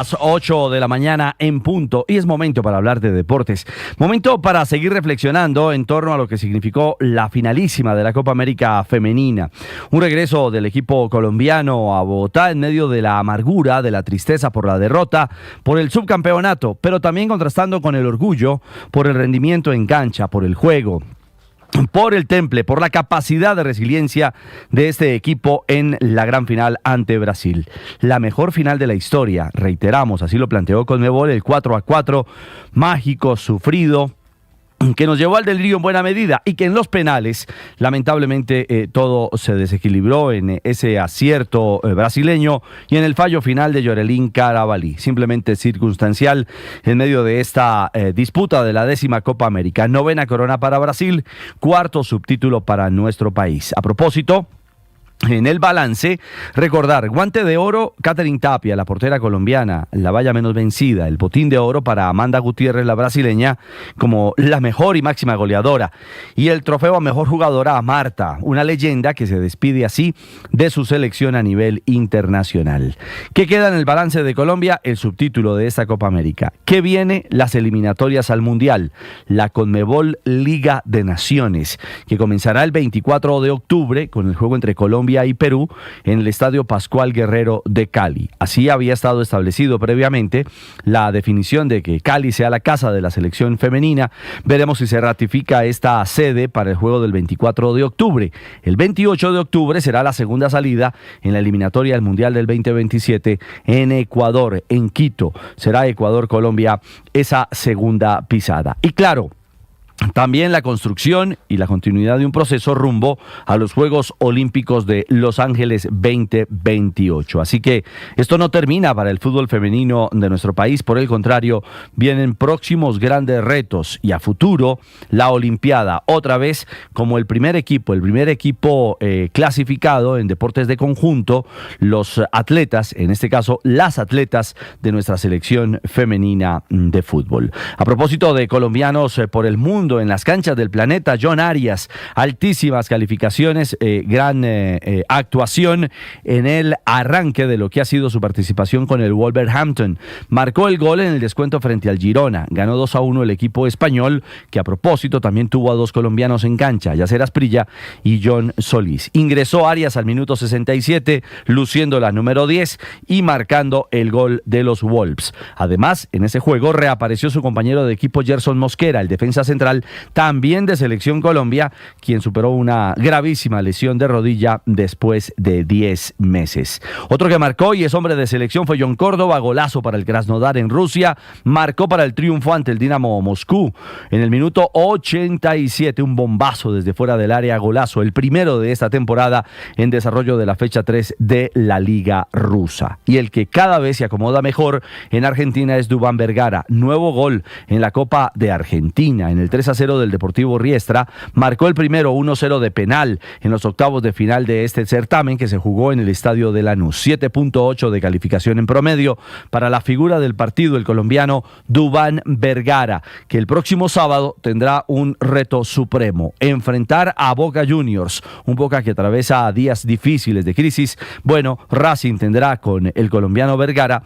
Las 8 de la mañana en punto y es momento para hablar de deportes. Momento para seguir reflexionando en torno a lo que significó la finalísima de la Copa América Femenina. Un regreso del equipo colombiano a Bogotá en medio de la amargura, de la tristeza por la derrota, por el subcampeonato, pero también contrastando con el orgullo por el rendimiento en cancha, por el juego, por el temple, por la capacidad de resiliencia de este equipo en la gran final ante Brasil. La mejor final de la historia, reiteramos, así lo planteó Conmebol, el 4-4, mágico, sufrido, que nos llevó al delirio en buena medida y que en los penales, lamentablemente, todo se desequilibró en ese acierto brasileño y en el fallo final de Yorelín Carabalí, simplemente circunstancial en medio de esta disputa de la 10ª Copa América. 9ª corona para Brasil, 4º subtítulo para nuestro país. A propósito, en el balance, recordar, guante de oro, Katherine Tapia, la portera colombiana, la valla menos vencida, el botín de oro para Amanda Gutiérrez, la brasileña, como la mejor y máxima goleadora, y el trofeo a mejor jugadora a Marta, una leyenda que se despide así de su selección a nivel internacional. ¿Qué queda en el balance de Colombia? El subtítulo de esta Copa América. ¿Qué viene? Las eliminatorias al Mundial, la Conmebol Liga de Naciones, que comenzará el 24 de octubre con el juego entre Colombia y Perú en el Estadio Pascual Guerrero de Cali. Así había estado establecido previamente la definición de que Cali sea la casa de la selección femenina. Veremos si se ratifica esta sede para el juego del 24 de octubre. El 28 de octubre será la segunda salida en la eliminatoria del Mundial del 2027 en Ecuador, en Quito. Será Ecuador-Colombia esa segunda pisada. Y claro, también la construcción y la continuidad de un proceso rumbo a los Juegos Olímpicos de Los Ángeles 2028. Así que esto no termina para el fútbol femenino de nuestro país. Por el contrario, vienen próximos grandes retos y a futuro la Olimpiada, otra vez como el primer equipo clasificado en deportes de conjunto, los atletas, en este caso las atletas de nuestra selección femenina de fútbol. A propósito de colombianos por el mundo, en las canchas del planeta, John Arias, altísimas calificaciones, gran actuación en el arranque de lo que ha sido su participación con el Wolverhampton. Marcó el gol en el descuento frente al Girona. Ganó 2-1 el equipo español, que a propósito también tuvo a dos colombianos en cancha, Yacer Asprilla y John Solís. Ingresó Arias al minuto 67, luciendo la número 10 y marcando el gol de los Wolves. Además, en ese juego reapareció su compañero de equipo Gerson Mosquera, el defensa central, también de Selección Colombia, quien superó una gravísima lesión de rodilla después de 10 meses. Otro que marcó y es hombre de selección fue John Córdoba, golazo para el Krasnodar en Rusia, marcó para el triunfo ante el Dinamo Moscú. En el minuto 87, un bombazo desde fuera del área, golazo, el primero de esta temporada en desarrollo de la fecha 3 de la Liga Rusa. Y el que cada vez se acomoda mejor en Argentina es Duván Vergara, nuevo gol en la Copa de Argentina, en el 3-0 del Deportivo Riestra, marcó el primero 1-0 de penal en los octavos de final de este certamen que se jugó en el estadio de Lanús. 7.8 de calificación en promedio para la figura del partido, el colombiano Duván Vergara, que el próximo sábado tendrá un reto supremo: enfrentar a Boca Juniors, un Boca que atraviesa días difíciles de crisis. Bueno, Racing tendrá con el colombiano Vergara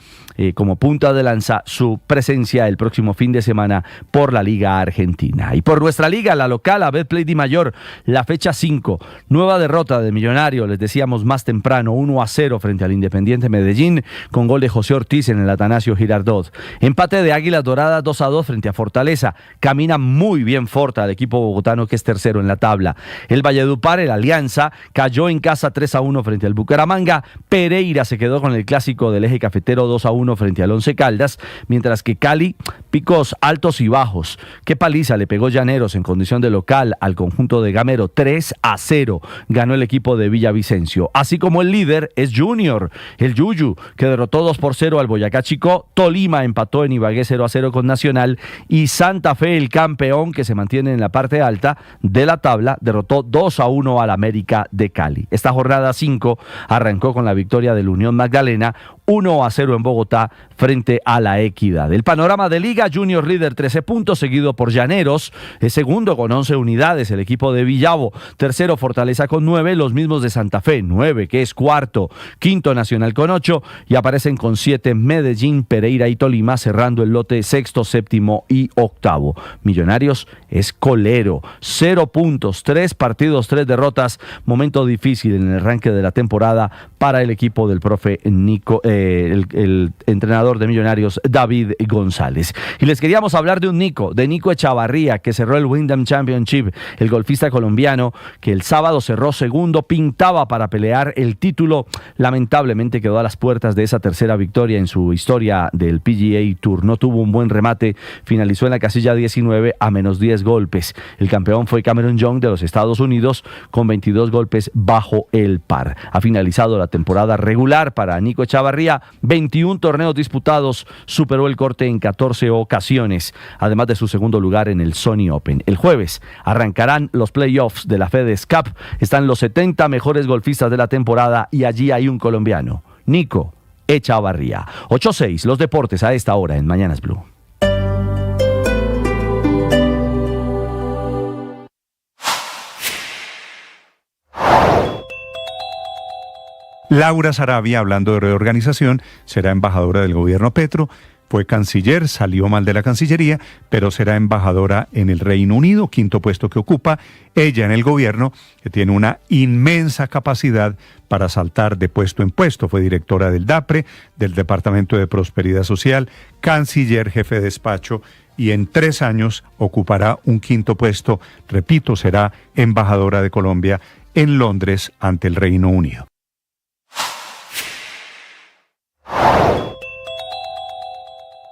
como punta de lanza su presencia el próximo fin de semana por la Liga Argentina. Y por nuestra liga, la local, a Betplay Dimayor, la fecha 5, nueva derrota de Millonario, les decíamos más temprano, 1-0 frente al Independiente Medellín, con gol de José Ortiz en el Atanasio Girardot. Empate de Águilas Doradas 2-2 frente a Fortaleza. Camina muy bien Forta, el equipo bogotano, que es tercero en la tabla. El Valledupar, el Alianza, cayó en casa 3-1 frente al Bucaramanga. Pereira se quedó con el clásico del eje cafetero 2-1 frente al Once Caldas, mientras que Cali, picos altos y bajos. Qué paliza le pegó Llaneros en condición de local al conjunto de Gamero. 3-0 ganó el equipo de Villavicencio. Así como el líder es Junior, el Yuyu, que derrotó 2-0 al Boyacá Chicó. Tolima empató en Ibagué 0-0 con Nacional, y Santa Fe, el campeón que se mantiene en la parte alta de la tabla, derrotó 2-1 al América de Cali. Esta jornada 5 arrancó con la victoria del Unión Magdalena, 1-0 en Bogotá frente a La Equidad. El panorama de Liga: Junior líder 13 puntos, seguido por Llaneros, es segundo con 11 unidades, el equipo de Villavo, tercero Fortaleza con 9, los mismos de Santa Fe, 9, que es cuarto, quinto Nacional con 8, y aparecen con 7 Medellín, Pereira y Tolima, cerrando el lote sexto, séptimo y octavo. Millonarios es colero, 0 puntos, 3 partidos, 3 derrotas, momento difícil en el arranque de la temporada para el equipo del profe Nico, el entrenador de Millonarios, David González. Y les queríamos hablar de Nico Echavarría, que cerró el Wyndham Championship, el golfista colombiano que el sábado cerró segundo, pintaba para pelear el título, lamentablemente quedó a las puertas de esa tercera victoria en su historia del PGA Tour, no tuvo un buen remate, finalizó en la casilla 19 a menos 10 golpes. El campeón fue Cameron Young de los Estados Unidos con 22 golpes bajo el par. Ha finalizado la temporada regular para Nico Echavarría, 21 torneos disputados, superó el corte en 14 ocasiones, además de su segundo lugar en el Sony Open. El jueves arrancarán los playoffs de la FedEx Cup, están los 70 mejores golfistas de la temporada y allí hay un colombiano, Nico Echavarría. 8-6, los deportes a esta hora en Mañanas Blue. Laura Sarabia, hablando de reorganización, será embajadora del gobierno Petro. Fue canciller, salió mal de la Cancillería, pero será embajadora en el Reino Unido, quinto puesto que ocupa ella en el gobierno, que tiene una inmensa capacidad para saltar de puesto en puesto. Fue directora del DAPRE, del Departamento de Prosperidad Social, canciller, jefe de despacho, y en 3 años ocupará un quinto puesto. Repito, será embajadora de Colombia en Londres ante el Reino Unido.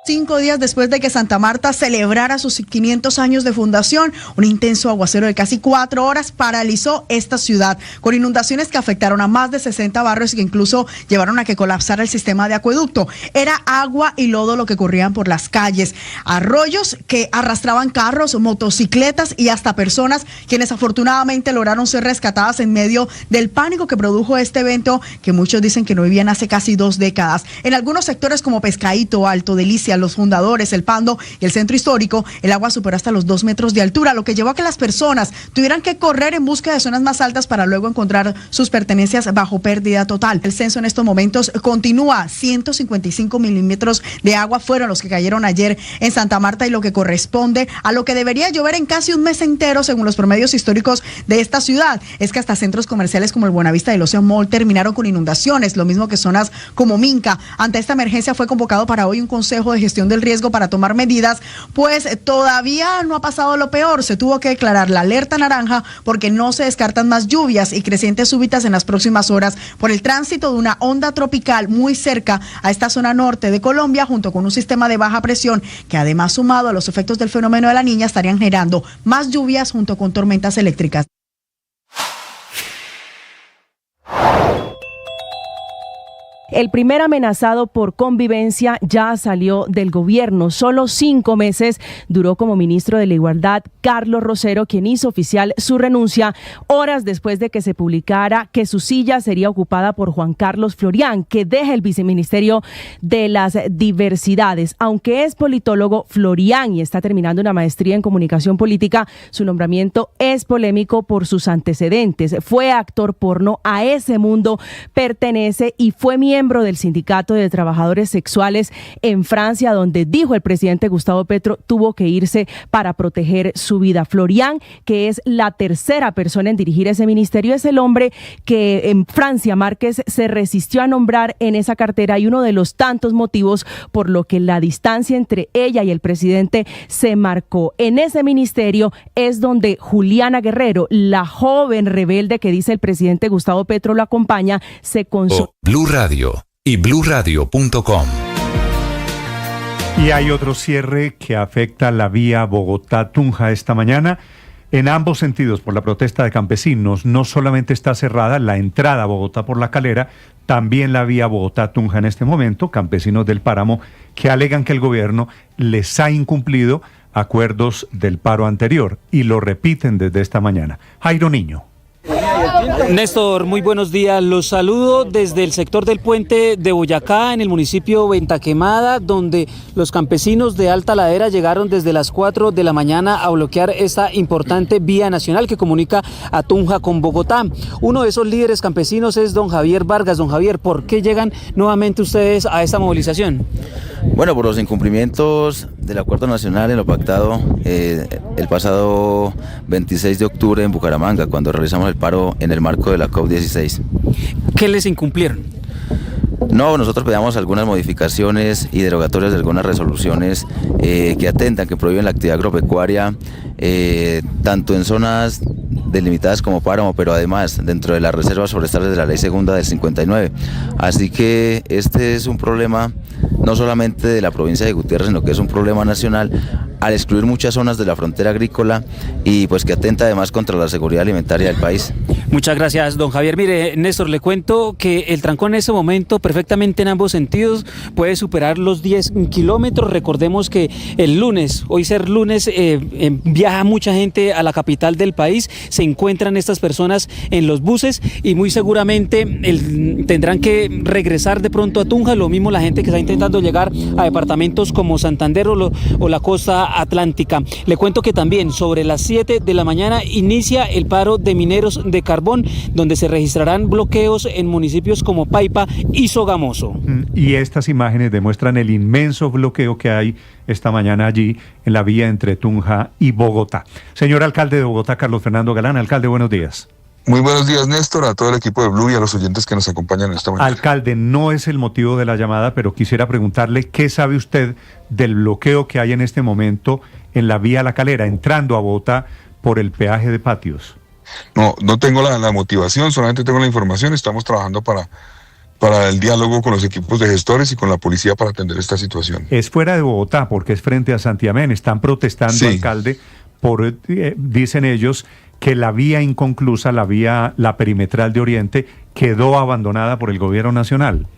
Cinco días después de que Santa Marta celebrara sus 500 años de fundación, un intenso aguacero de casi 4 horas paralizó esta ciudad, con inundaciones que afectaron a más de 60 barrios y que incluso llevaron a que colapsara el sistema de acueducto. Era agua y lodo lo que corrían por las calles, arroyos que arrastraban carros, motocicletas y hasta personas, quienes afortunadamente lograron ser rescatadas en medio del pánico que produjo este evento, que muchos dicen que no vivían hace casi 2 décadas. En algunos sectores como Pescadito, Alto Delicia, Los Fundadores, El Pando y el Centro Histórico, el agua superó hasta los 2 metros de altura, lo que llevó a que las personas tuvieran que correr en busca de zonas más altas para luego encontrar sus pertenencias bajo pérdida total. El censo en estos momentos continúa. 155 milímetros de agua fueron los que cayeron ayer en Santa Marta, y lo que corresponde a lo que debería llover en casi un mes entero, según los promedios históricos de esta ciudad. Es que hasta centros comerciales como el Buenavista y el Ocean Mall terminaron con inundaciones, lo mismo que zonas como Minca. Ante esta emergencia fue convocado para hoy un consejo de gestión del riesgo para tomar medidas, pues todavía no ha pasado lo peor. Se tuvo que declarar la alerta naranja porque no se descartan más lluvias y crecientes súbitas en las próximas horas por el tránsito de una onda tropical muy cerca a esta zona norte de Colombia, junto con un sistema de baja presión que, además, sumado a los efectos del fenómeno de la Niña, estarían generando más lluvias junto con tormentas eléctricas. El primer amenazado por convivencia ya salió del gobierno. Solo 5 meses duró como ministro de la Igualdad Carlos Rosero, quien hizo oficial su renuncia horas después de que se publicara que su silla sería ocupada por Juan Carlos Florián, que deja el viceministerio de las diversidades. Aunque es politólogo, Florián, y está terminando una maestría en comunicación política, su nombramiento es polémico por sus antecedentes. Fue actor porno, a ese mundo pertenece, y fue miembro del Sindicato de Trabajadores Sexuales en Francia, donde, dijo el presidente Gustavo Petro, tuvo que irse para proteger su vida. Florián, que es la tercera persona en dirigir ese ministerio, es el hombre que en Francia Márquez se resistió a nombrar en esa cartera, y uno de los tantos motivos por lo que la distancia entre ella y el presidente se marcó. En ese ministerio es donde Juliana Guerrero, la joven rebelde que dice el presidente Gustavo Petro lo acompaña, se consolidó. Blue Radio y bluradio.com. Y hay otro cierre que afecta la vía Bogotá-Tunja esta mañana, en ambos sentidos, por la protesta de campesinos. No solamente está cerrada la entrada a Bogotá por La Calera, también la vía Bogotá-Tunja en este momento. Campesinos del páramo que alegan que el gobierno les ha incumplido acuerdos del paro anterior, y lo repiten desde esta mañana. Jairo Niño. Néstor, muy buenos días. Los saludo desde el sector del puente de Boyacá, en el municipio Venta Quemada, donde los campesinos de Alta Ladera llegaron desde las 4 de la mañana a bloquear esta importante vía nacional que comunica a Tunja con Bogotá. Uno de esos líderes campesinos es don Javier Vargas. Don Javier, ¿por qué llegan nuevamente ustedes a esta movilización? Bueno, por los incumplimientos del acuerdo nacional en lo pactado el pasado 26 de octubre en Bucaramanga, cuando realizamos el paro en el marco de la COP16. ¿Qué les incumplieron? No, nosotros pedíamos algunas modificaciones y derogatorias de algunas resoluciones que atentan, que prohíben la actividad agropecuaria, tanto en zonas delimitadas como páramo, pero además dentro de las reservas forestales de la Ley Segunda del 59. Así que este es un problema no solamente de la provincia de Gutiérrez, sino que es un problema nacional, al excluir muchas zonas de la frontera agrícola y pues que atenta además contra la seguridad alimentaria del país. Muchas gracias, don Javier. Mire, Néstor, le cuento que el trancón en ese momento, perfectamente en ambos sentidos, puede superar los 10 kilómetros. Recordemos que el lunes, hoy ser lunes, viaja mucha gente a la capital del país, se encuentran estas personas en los buses y muy seguramente tendrán que regresar de pronto a Tunja, lo mismo la gente que está intentando llegar a departamentos como Santander o la costa atlántica. Le cuento que también sobre las 7 de la mañana inicia el paro de mineros de carbón, donde se registrarán bloqueos en municipios como Paipa y Sogamoso. Y estas imágenes demuestran el inmenso bloqueo que hay esta mañana allí en la vía entre Tunja y Bogotá. Señor alcalde de Bogotá, Carlos Fernando Galán. Alcalde, buenos días. Muy buenos días, Néstor, a todo el equipo de Blue y a los oyentes que nos acompañan en esta mañana. Alcalde, no es el motivo de la llamada, pero quisiera preguntarle qué sabe usted del bloqueo que hay en este momento en la vía La Calera, entrando a Bogotá por el peaje de Patios. No tengo la motivación, solamente tengo la información. Estamos trabajando para el diálogo con los equipos de gestores y con la policía para atender esta situación. Es fuera de Bogotá, porque es frente a Santiamén. Están protestando, sí, alcalde, dicen ellos, que la vía inconclusa, la perimetral de Oriente, quedó abandonada por el gobierno nacional.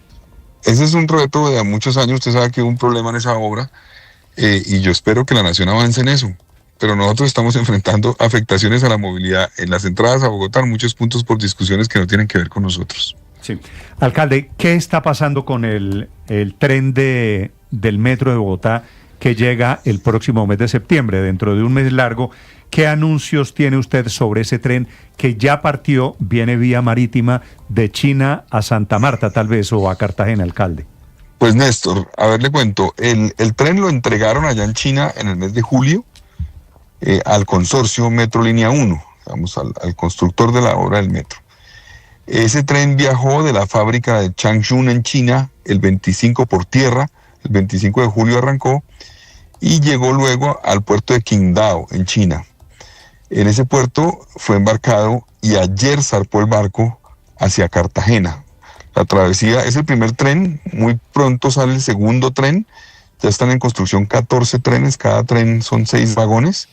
Ese es un reto de muchos años. Usted sabe que hubo un problema en esa obra y yo espero que la nación avance en eso. Pero nosotros estamos enfrentando afectaciones a la movilidad en las entradas a Bogotá en muchos puntos por discusiones que no tienen que ver con nosotros. Sí. Alcalde, ¿qué está pasando con el tren del metro de Bogotá que llega el próximo mes de septiembre, dentro de un mes largo? ¿Qué anuncios tiene usted sobre ese tren que ya partió, viene vía marítima de China a Santa Marta tal vez, o a Cartagena, alcalde? Pues Néstor, a ver, le cuento, el tren lo entregaron allá en China en el mes de julio al consorcio Metro Línea 1, digamos, al constructor de la obra del metro. Ese tren viajó de la fábrica de Changchun en China el 25 por tierra, el 25 de julio arrancó y llegó luego al puerto de Qingdao en China. En ese puerto fue embarcado y ayer zarpó el barco hacia Cartagena. La travesía es el primer tren, muy pronto sale el segundo tren, ya están en construcción 14 trenes, cada tren son 6 vagones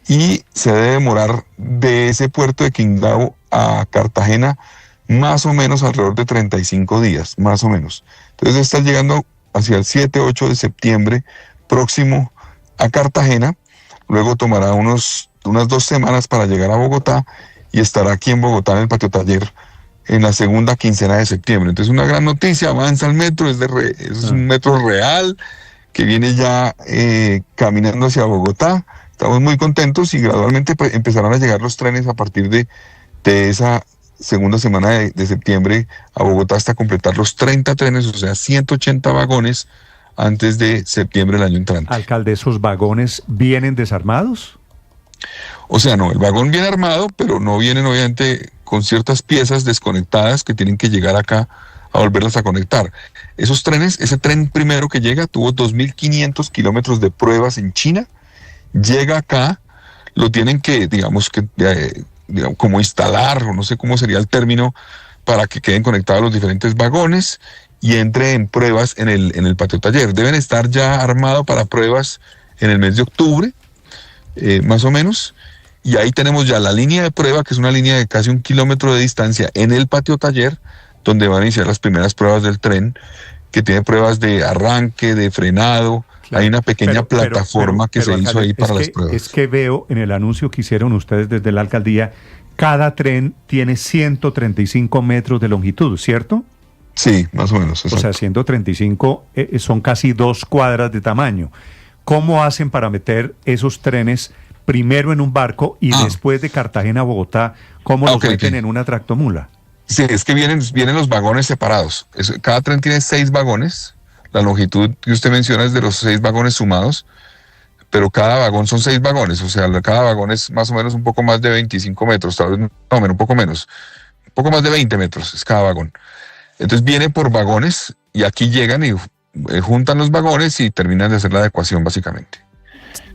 y se debe demorar de ese puerto de Qingdao a Cartagena más o menos alrededor de 35 días, más o menos. Entonces está llegando hacia el 7-8 de septiembre próximo a Cartagena, luego tomará unas 2 semanas para llegar a Bogotá y estará aquí en Bogotá en el patio taller en la segunda quincena de septiembre. Entonces una gran noticia, avanza el metro, es un metro real que viene ya caminando hacia Bogotá. Estamos muy contentos y gradualmente empezarán a llegar los trenes a partir de esa segunda semana de septiembre a Bogotá hasta completar los 30 trenes, o sea, 180 vagones antes de septiembre del año entrante. Alcalde, ¿esos vagones vienen desarmados? O sea, no, el vagón viene armado, pero no vienen obviamente con ciertas piezas desconectadas que tienen que llegar acá a volverlas a conectar. Esos trenes, ese tren primero que llega tuvo 2.500 kilómetros de pruebas en China, llega acá, lo tienen que, digamos, como instalar, o no sé cómo sería el término, para que queden conectados los diferentes vagones y entre en pruebas en el patio taller. Deben estar ya armados para pruebas en el mes de octubre, más o menos, y ahí tenemos ya la línea de prueba, que es una línea de casi 1 kilómetro de distancia en el patio taller, donde van a iniciar las primeras pruebas del tren, que tiene pruebas de arranque, de frenado. Claro, hay una pequeña plataforma que se hizo ahí para las pruebas. Es que veo en el anuncio que hicieron ustedes desde la alcaldía cada tren tiene 135 metros de longitud, ¿cierto? Sí, más o menos. Exacto. O sea, 135 son casi 2 cuadras de tamaño. ¿Cómo hacen para meter esos trenes primero en un barco y después de Cartagena a Bogotá, cómo los meten en una tractomula? Sí, es que vienen los vagones separados. Cada tren tiene 6 vagones. La longitud que usted menciona es de los 6 vagones sumados, pero cada vagón son 6 vagones. O sea, cada vagón es más o menos un poco más de 25 metros, tal vez no, un poco menos. Un poco más de 20 metros es cada vagón. Entonces viene por vagones y aquí llegan y juntan los vagones y terminan de hacer la adecuación básicamente.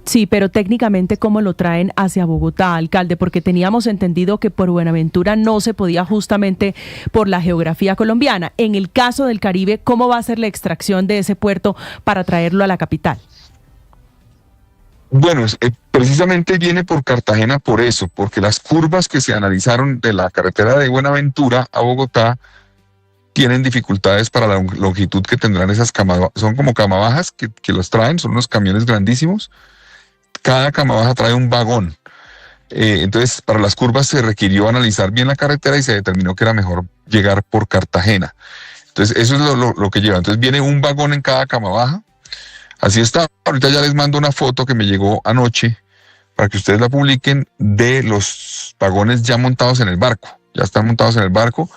Sí, pero técnicamente, ¿cómo lo traen hacia Bogotá, alcalde? Porque teníamos entendido que por Buenaventura no se podía justamente por la geografía colombiana. En el caso del Caribe, ¿cómo va a ser la extracción de ese puerto para traerlo a la capital? Bueno, precisamente viene por Cartagena por eso, porque las curvas que se analizaron de la carretera de Buenaventura a Bogotá tienen dificultades para la longitud que tendrán esas camabajas. Son como camabajas que los traen, son unos camiones grandísimos. Cada camabaja trae un vagón. Entonces, para las curvas se requirió analizar bien la carretera y se determinó que era mejor llegar por Cartagena. Entonces, eso es lo que lleva. Entonces, viene un vagón en cada camabaja. Así está. Ahorita ya les mando una foto que me llegó anoche para que ustedes la publiquen de los vagones ya montados en el barco. Ya están montados en el barco.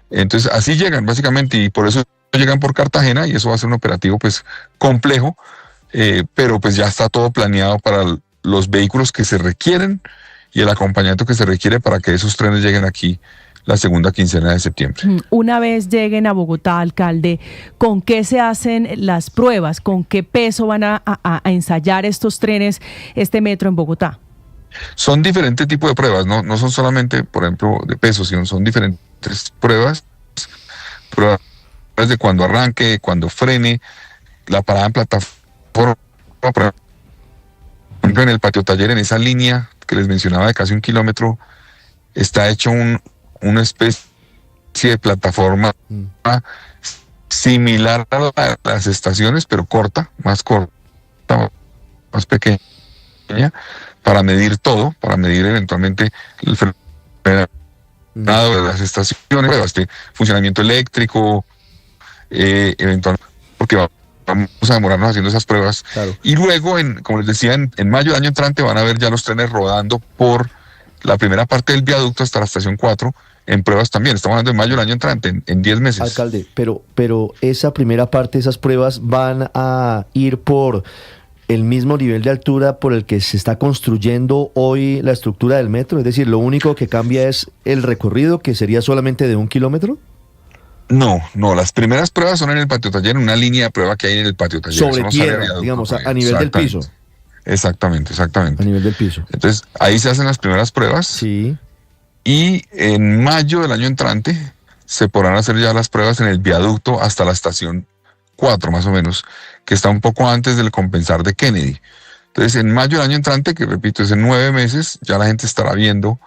Entonces, así llegan básicamente y por eso llegan por Cartagena y eso va a ser un operativo pues complejo, pero pues ya está todo planeado para los vehículos que se requieren y el acompañamiento que se requiere para que esos trenes lleguen aquí la segunda quincena de septiembre. Una vez lleguen a Bogotá, alcalde, ¿con qué se hacen las pruebas? ¿Con qué peso van a ensayar estos trenes, este metro en Bogotá? Son diferentes tipos de pruebas, no son solamente, por ejemplo, de peso, sino son diferentes pruebas de cuando arranque, cuando frene, la parada en plataforma, por ejemplo, en el patio taller, en esa línea que les mencionaba de casi 1 kilómetro, está hecho una especie de plataforma similar a las estaciones, pero más corta, más pequeña, para medir todo, para medir eventualmente el frenado de las estaciones, funcionamiento eléctrico, eventualmente, porque vamos a demorarnos haciendo esas pruebas. Claro. Y luego, como les decía, en mayo del año entrante van a ver ya los trenes rodando por la primera parte del viaducto hasta la estación 4, en pruebas también. Estamos hablando de mayo del año entrante, en 10 meses. Alcalde, pero esa primera parte, esas pruebas van a ir por el mismo nivel de altura por el que se está construyendo hoy la estructura del metro, es decir, lo único que cambia es el recorrido, que sería solamente de 1 kilómetro. No, las primeras pruebas son en el patio taller, en una línea de prueba que hay en el patio taller. Sobre tierra, digamos, a nivel del piso. Exactamente. A nivel del piso. Entonces, ahí se hacen las primeras pruebas. Sí. Y en mayo del año entrante se podrán hacer ya las pruebas en el viaducto hasta la estación 4, más o menos, que está un poco antes del compensar de Kennedy. Entonces, en mayo del año entrante, que repito, es en 9 meses, ya la gente estará viendo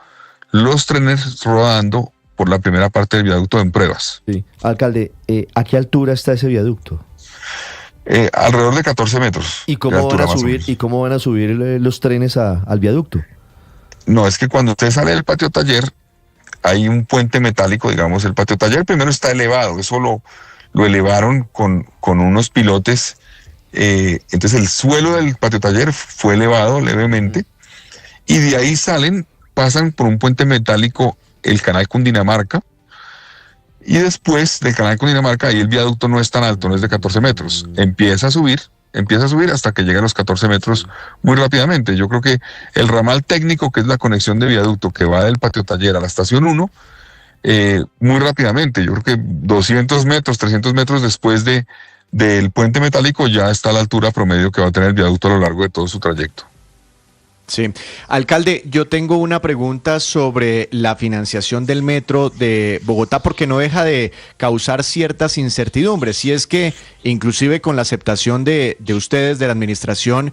los trenes rodando por la primera parte del viaducto en pruebas. Sí. Alcalde, ¿a qué altura está ese viaducto? Alrededor de 14 metros. ¿Y cómo van a subir los trenes al viaducto? No, es que cuando usted sale del patio taller, hay un puente metálico, digamos. El patio taller primero está elevado, eso lo elevaron con unos pilotes. Entonces el suelo del patio taller fue elevado levemente y de ahí pasan por un puente metálico el canal Cundinamarca y después del canal Cundinamarca ahí el viaducto no es tan alto, no es de 14 metros. Empieza a subir hasta que llega a los 14 metros muy rápidamente. Yo creo que el ramal técnico, que es la conexión de viaducto que va del patio taller a la estación 1, muy rápidamente, yo creo que 200 metros, 300 metros después del puente metálico ya está a la altura promedio que va a tener el viaducto a lo largo de todo su trayecto. Sí. Alcalde, yo tengo una pregunta sobre la financiación del metro de Bogotá, porque no deja de causar ciertas incertidumbres. Y es que, inclusive con la aceptación de ustedes, de la administración,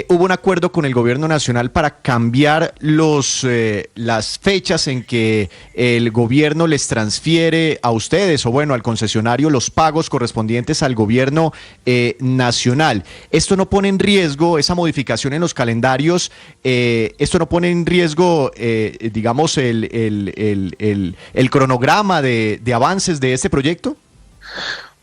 hubo un acuerdo con el gobierno nacional para cambiar las fechas en que el gobierno les transfiere a ustedes o bueno, al concesionario los pagos correspondientes al gobierno nacional. ¿Esto no pone en riesgo esa modificación en los calendarios? ¿Esto no pone en riesgo, digamos, el cronograma de avances de este proyecto?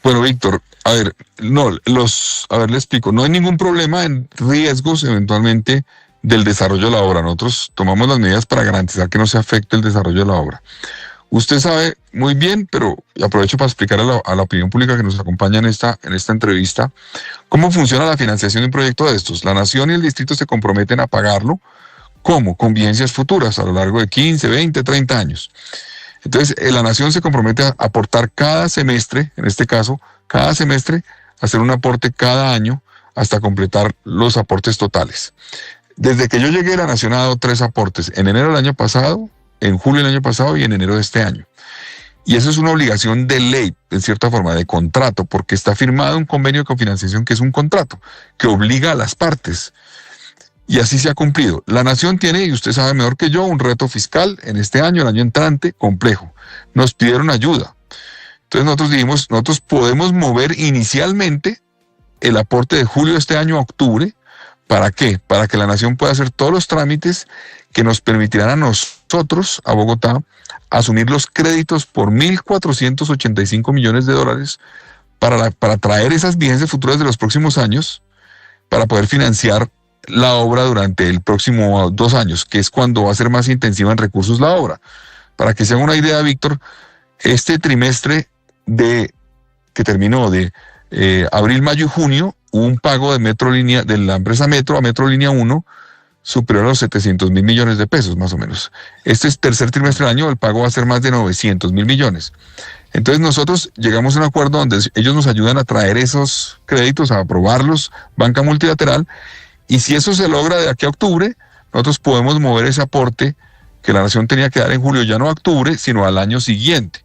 Bueno, Víctor, a ver, le explico, no hay ningún problema en riesgos eventualmente del desarrollo de la obra. Nosotros tomamos las medidas para garantizar que no se afecte el desarrollo de la obra. Usted sabe muy bien, pero aprovecho para explicar a la opinión pública que nos acompaña en esta entrevista, cómo funciona la financiación de un proyecto de estos. La Nación y el distrito se comprometen a pagarlo, ¿cómo? Con vigencias futuras a lo largo de 15, 20, 30 años. Entonces, la Nación se compromete a aportar cada semestre, en este caso, cada semestre, hacer un aporte cada año hasta completar los aportes totales. Desde que yo llegué, la Nación ha dado 3 aportes, en enero del año pasado, en julio del año pasado y en enero de este año. Y eso es una obligación de ley, en cierta forma, de contrato, porque está firmado un convenio de cofinanciación que es un contrato, que obliga a las partes. Y así se ha cumplido. La Nación tiene, y usted sabe mejor que yo, un reto fiscal en este año, el año entrante, complejo. Nos pidieron ayuda. Entonces nosotros dijimos, nosotros podemos mover inicialmente el aporte de julio de este año a octubre. ¿Para qué? Para que la Nación pueda hacer todos los trámites que nos permitirán a nosotros, a Bogotá, asumir los créditos por $1.485 millones para traer esas vigencias futuras de los próximos años, para poder financiar la obra durante el próximo 2 años, que es cuando va a ser más intensiva en recursos la obra. Para que se haga una idea, Víctor, este trimestre que terminó de abril, mayo y junio, hubo un pago de la empresa Metro a Metrolínea 1 superior a los 700.000 millones de pesos, más o menos. Este tercer trimestre del año, el pago va a ser más de 900.000 millones. Entonces nosotros llegamos a un acuerdo donde ellos nos ayudan a traer esos créditos, a aprobarlos, banca multilateral. Y si eso se logra de aquí a octubre, nosotros podemos mover ese aporte que la Nación tenía que dar en julio, ya no a octubre, sino al año siguiente.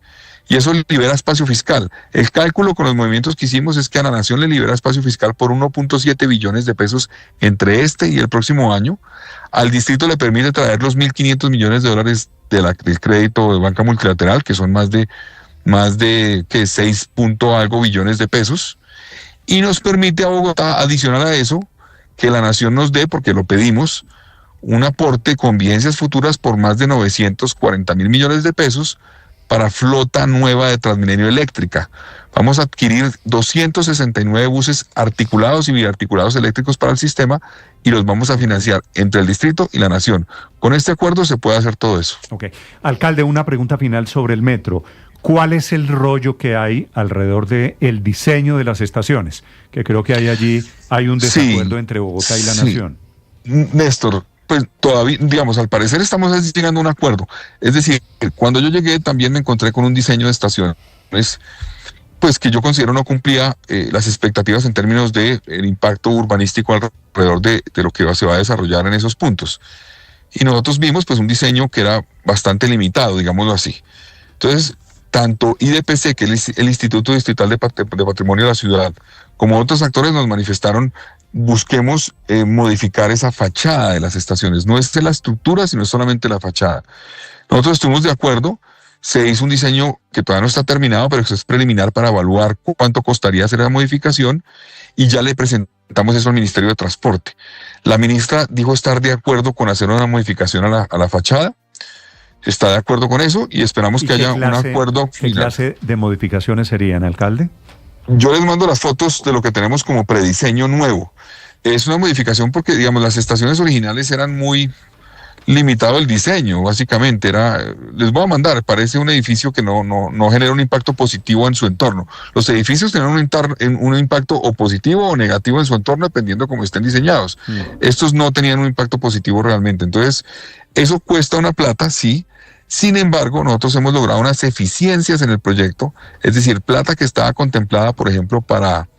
Y eso libera espacio fiscal. El cálculo con los movimientos que hicimos es que a la Nación le libera espacio fiscal por 1.7 billones de pesos entre este y el próximo año. Al distrito le permite traer los 1.500 millones de dólares del crédito de banca multilateral, que son más de 6 algo billones de pesos. Y nos permite a Bogotá, adicional a eso, que la Nación nos dé, porque lo pedimos, un aporte con vigencias futuras por más de 940.000 millones de pesos para flota nueva de Transmilenio eléctrica. Vamos a adquirir 269 buses articulados y biarticulados eléctricos para el sistema y los vamos a financiar entre el distrito y la Nación. Con este acuerdo se puede hacer todo eso. Ok. Alcalde, una pregunta final sobre el metro. ¿Cuál es el rollo que hay alrededor del diseño de las estaciones? Que creo que hay un desacuerdo entre Bogotá y la Nación. Néstor, pues todavía, digamos, al parecer estamos llegando a un acuerdo. Es decir, cuando yo llegué también me encontré con un diseño de estaciones, pues que yo considero no cumplía las expectativas en términos del impacto urbanístico alrededor de lo que se va a desarrollar en esos puntos. Y nosotros vimos pues un diseño que era bastante limitado, digámoslo así. Entonces, tanto IDPC, que es el Instituto Distrital de Patrimonio de la Ciudad, como otros actores nos manifestaron, busquemos modificar esa fachada de las estaciones. No es la estructura, sino es solamente la fachada. Nosotros estuvimos de acuerdo, se hizo un diseño que todavía no está terminado, pero que es preliminar para evaluar cuánto costaría hacer la modificación, y ya le presentamos eso al Ministerio de Transporte. La ministra dijo estar de acuerdo con hacer una modificación a la fachada. Está de acuerdo con eso y esperamos que haya un acuerdo final. ¿Qué clase de modificaciones serían, alcalde? Yo les mando las fotos de lo que tenemos como prediseño nuevo. Es una modificación porque, digamos, las estaciones originales eran muy limitado el diseño, básicamente. Les voy a mandar, parece un edificio que no genera un impacto positivo en su entorno. Los edificios tienen un impacto o positivo o negativo en su entorno dependiendo cómo estén diseñados. Estos no tenían un impacto positivo realmente. Entonces, eso cuesta una plata, sí. Sin embargo, nosotros hemos logrado unas eficiencias en el proyecto, es decir, plata que estaba contemplada, por ejemplo, para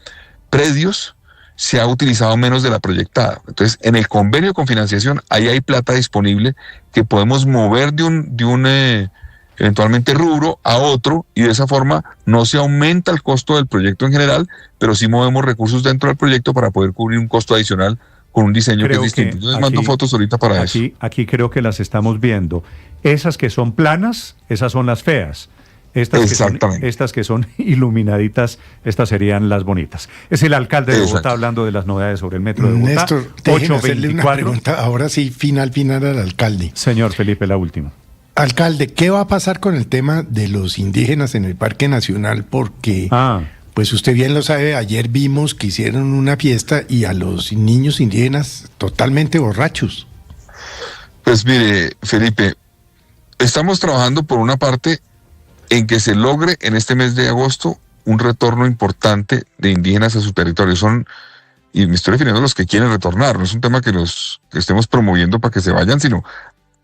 predios, se ha utilizado menos de la proyectada. Entonces, en el convenio con financiación, ahí hay plata disponible que podemos mover de un eventualmente rubro a otro, y de esa forma no se aumenta el costo del proyecto en general, pero sí movemos recursos dentro del proyecto para poder cubrir un costo adicional con un diseño que es distinto. Yo les mando fotos ahorita para eso. Aquí creo que las estamos viendo. Esas que son planas, esas son las feas. Estas que son iluminaditas, estas serían las bonitas. Es el alcalde de Bogotá hablando de las novedades sobre el metro de Bogotá. Néstor, déjeme hacerle una pregunta, ahora sí, final al alcalde. Señor Felipe, la última. Alcalde, ¿qué va a pasar con el tema de los indígenas en el Parque Nacional? Porque, pues usted bien lo sabe, ayer vimos que hicieron una fiesta y a los niños indígenas totalmente borrachos. Pues mire, Felipe, estamos trabajando por una parte en que se logre en este mes de agosto un retorno importante de indígenas a su territorio. Y me estoy refiriendo a los que quieren retornar, no es un tema que estemos promoviendo para que se vayan, sino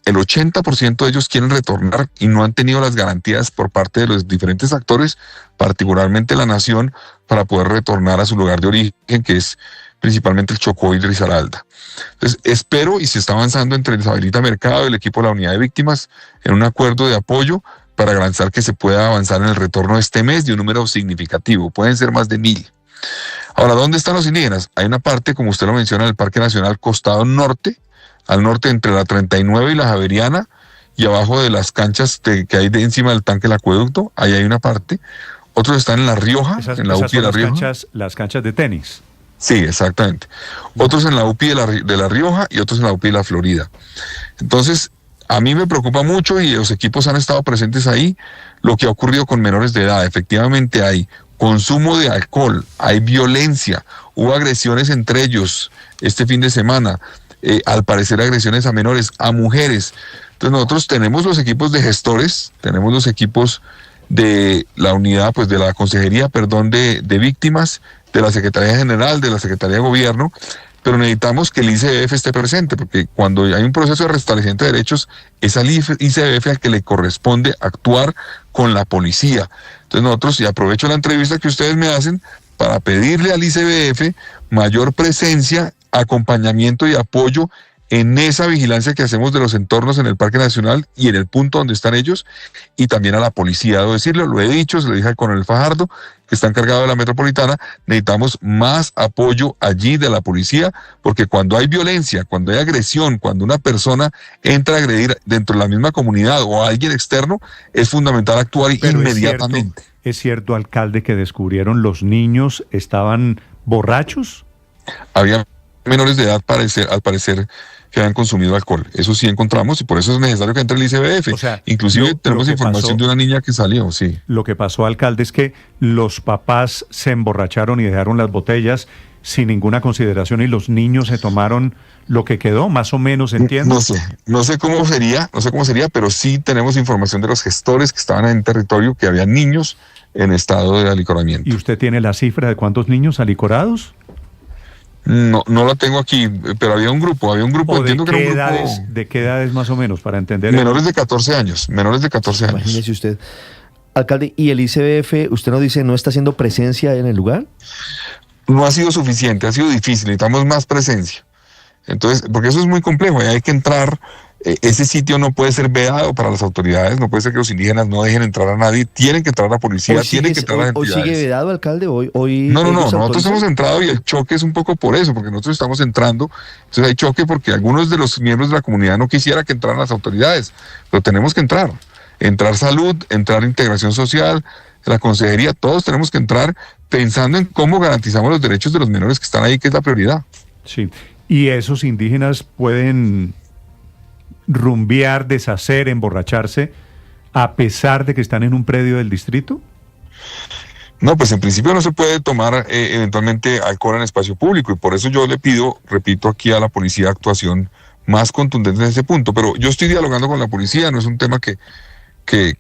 el 80% de ellos quieren retornar y no han tenido las garantías por parte de los diferentes actores, particularmente la nación, para poder retornar a su lugar de origen, que es principalmente el Chocó y Risaralda. Entonces, espero, y se está avanzando entre Isabelita Mercado y el equipo de la Unidad de Víctimas, en un acuerdo de apoyo para garantizar que se pueda avanzar en el retorno de este mes de un número significativo. Pueden ser más de 1,000. Ahora, ¿dónde están los indígenas? Hay una parte, como usted lo menciona, del Parque Nacional Costado Norte, al norte entre la 39 y la Javeriana, y abajo de las canchas que hay encima del tanque del acueducto, ahí hay una parte. Otros están en La Rioja, en la UPI de La Rioja. Las canchas de tenis. Sí, exactamente. Otros en la UPI de la Rioja y otros en la UPI de la Florida. Entonces, a mí me preocupa mucho, y los equipos han estado presentes ahí, lo que ha ocurrido con menores de edad. Efectivamente hay consumo de alcohol, hay violencia, hubo agresiones entre ellos este fin de semana, al parecer agresiones a menores, a mujeres. Entonces nosotros tenemos los equipos de gestores, tenemos los equipos de la unidad, pues de la consejería, de víctimas, de la Secretaría General, de la Secretaría de Gobierno, pero necesitamos que el ICBF esté presente, porque cuando hay un proceso de restablecimiento de derechos, es al ICBF al que le corresponde actuar con la policía. Entonces nosotros, y aprovecho la entrevista que ustedes me hacen, para pedirle al ICBF mayor presencia, acompañamiento y apoyo en esa vigilancia que hacemos de los entornos en el Parque Nacional y en el punto donde están ellos, y también a la policía. Debo decirlo, lo he dicho, se lo dije al coronel Fajardo, que está encargado de la metropolitana, necesitamos más apoyo allí de la policía, porque cuando hay violencia, cuando hay agresión, cuando una persona entra a agredir dentro de la misma comunidad o a alguien externo, es fundamental actuar inmediatamente. ¿Es cierto, alcalde, que descubrieron los niños estaban borrachos? Había menores de edad, al parecer, que habían consumido alcohol. Eso sí encontramos, y por eso es necesario que entre el ICBF. O sea, inclusive tenemos información de una niña que salió, sí. Lo que pasó, alcalde, es que los papás se emborracharon y dejaron las botellas sin ninguna consideración, y los niños se tomaron lo que quedó, más o menos, ¿entiendes? No sé cómo sería, pero sí tenemos información de los gestores que estaban en territorio, que había niños en estado de alicoramiento. ¿Y usted tiene la cifra de cuántos niños alicorados? No la tengo aquí, pero había un grupo, entiendo que era un grupo. ¿De qué edades más o menos, para entender? Menores de 14 años. Imagínese usted. Alcalde, ¿y el ICBF, usted nos dice, no está haciendo presencia en el lugar? No ha sido suficiente, ha sido difícil, necesitamos más presencia. Entonces, porque eso es muy complejo, hay que entrar. Ese sitio no puede ser vedado para las autoridades, no puede ser que los indígenas no dejen entrar a nadie, tienen que entrar la policía, tienen que entrar las entidades. ¿Hoy sigue vedado, alcalde? No, nosotros hemos entrado, y el choque es un poco por eso, porque nosotros estamos entrando, entonces hay choque porque algunos de los miembros de la comunidad no quisiera que entraran las autoridades, pero tenemos que entrar salud, entrar integración social, la consejería, todos tenemos que entrar pensando en cómo garantizamos los derechos de los menores que están ahí, que es la prioridad. Sí, y esos indígenas pueden rumbear, deshacer, emborracharse, a pesar de que están en un predio del distrito? No, pues en principio no se puede tomar eventualmente alcohol en espacio público, y por eso yo le pido, repito, aquí a la policía actuación más contundente en ese punto. Pero yo estoy dialogando con la policía, no es un tema que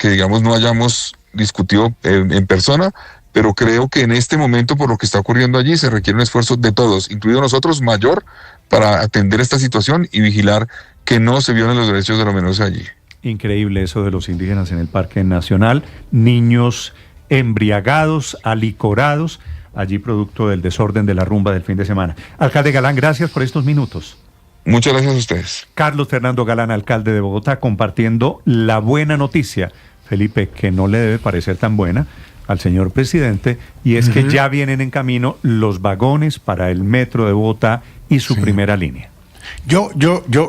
digamos no hayamos discutido en persona, pero creo que en este momento, por lo que está ocurriendo allí, se requiere un esfuerzo de todos, incluido nosotros, mayor, para atender esta situación y vigilar que no se violen los derechos de los menores allí. Increíble eso de los indígenas en el Parque Nacional, niños embriagados, alicorados, allí producto del desorden de la rumba del fin de semana. Alcalde Galán, gracias por estos minutos. Muchas gracias a ustedes. Carlos Fernando Galán, alcalde de Bogotá, compartiendo la buena noticia, Felipe, que no le debe parecer tan buena al señor presidente, y es que ya vienen en camino los vagones para el metro de Bogotá y su primera línea.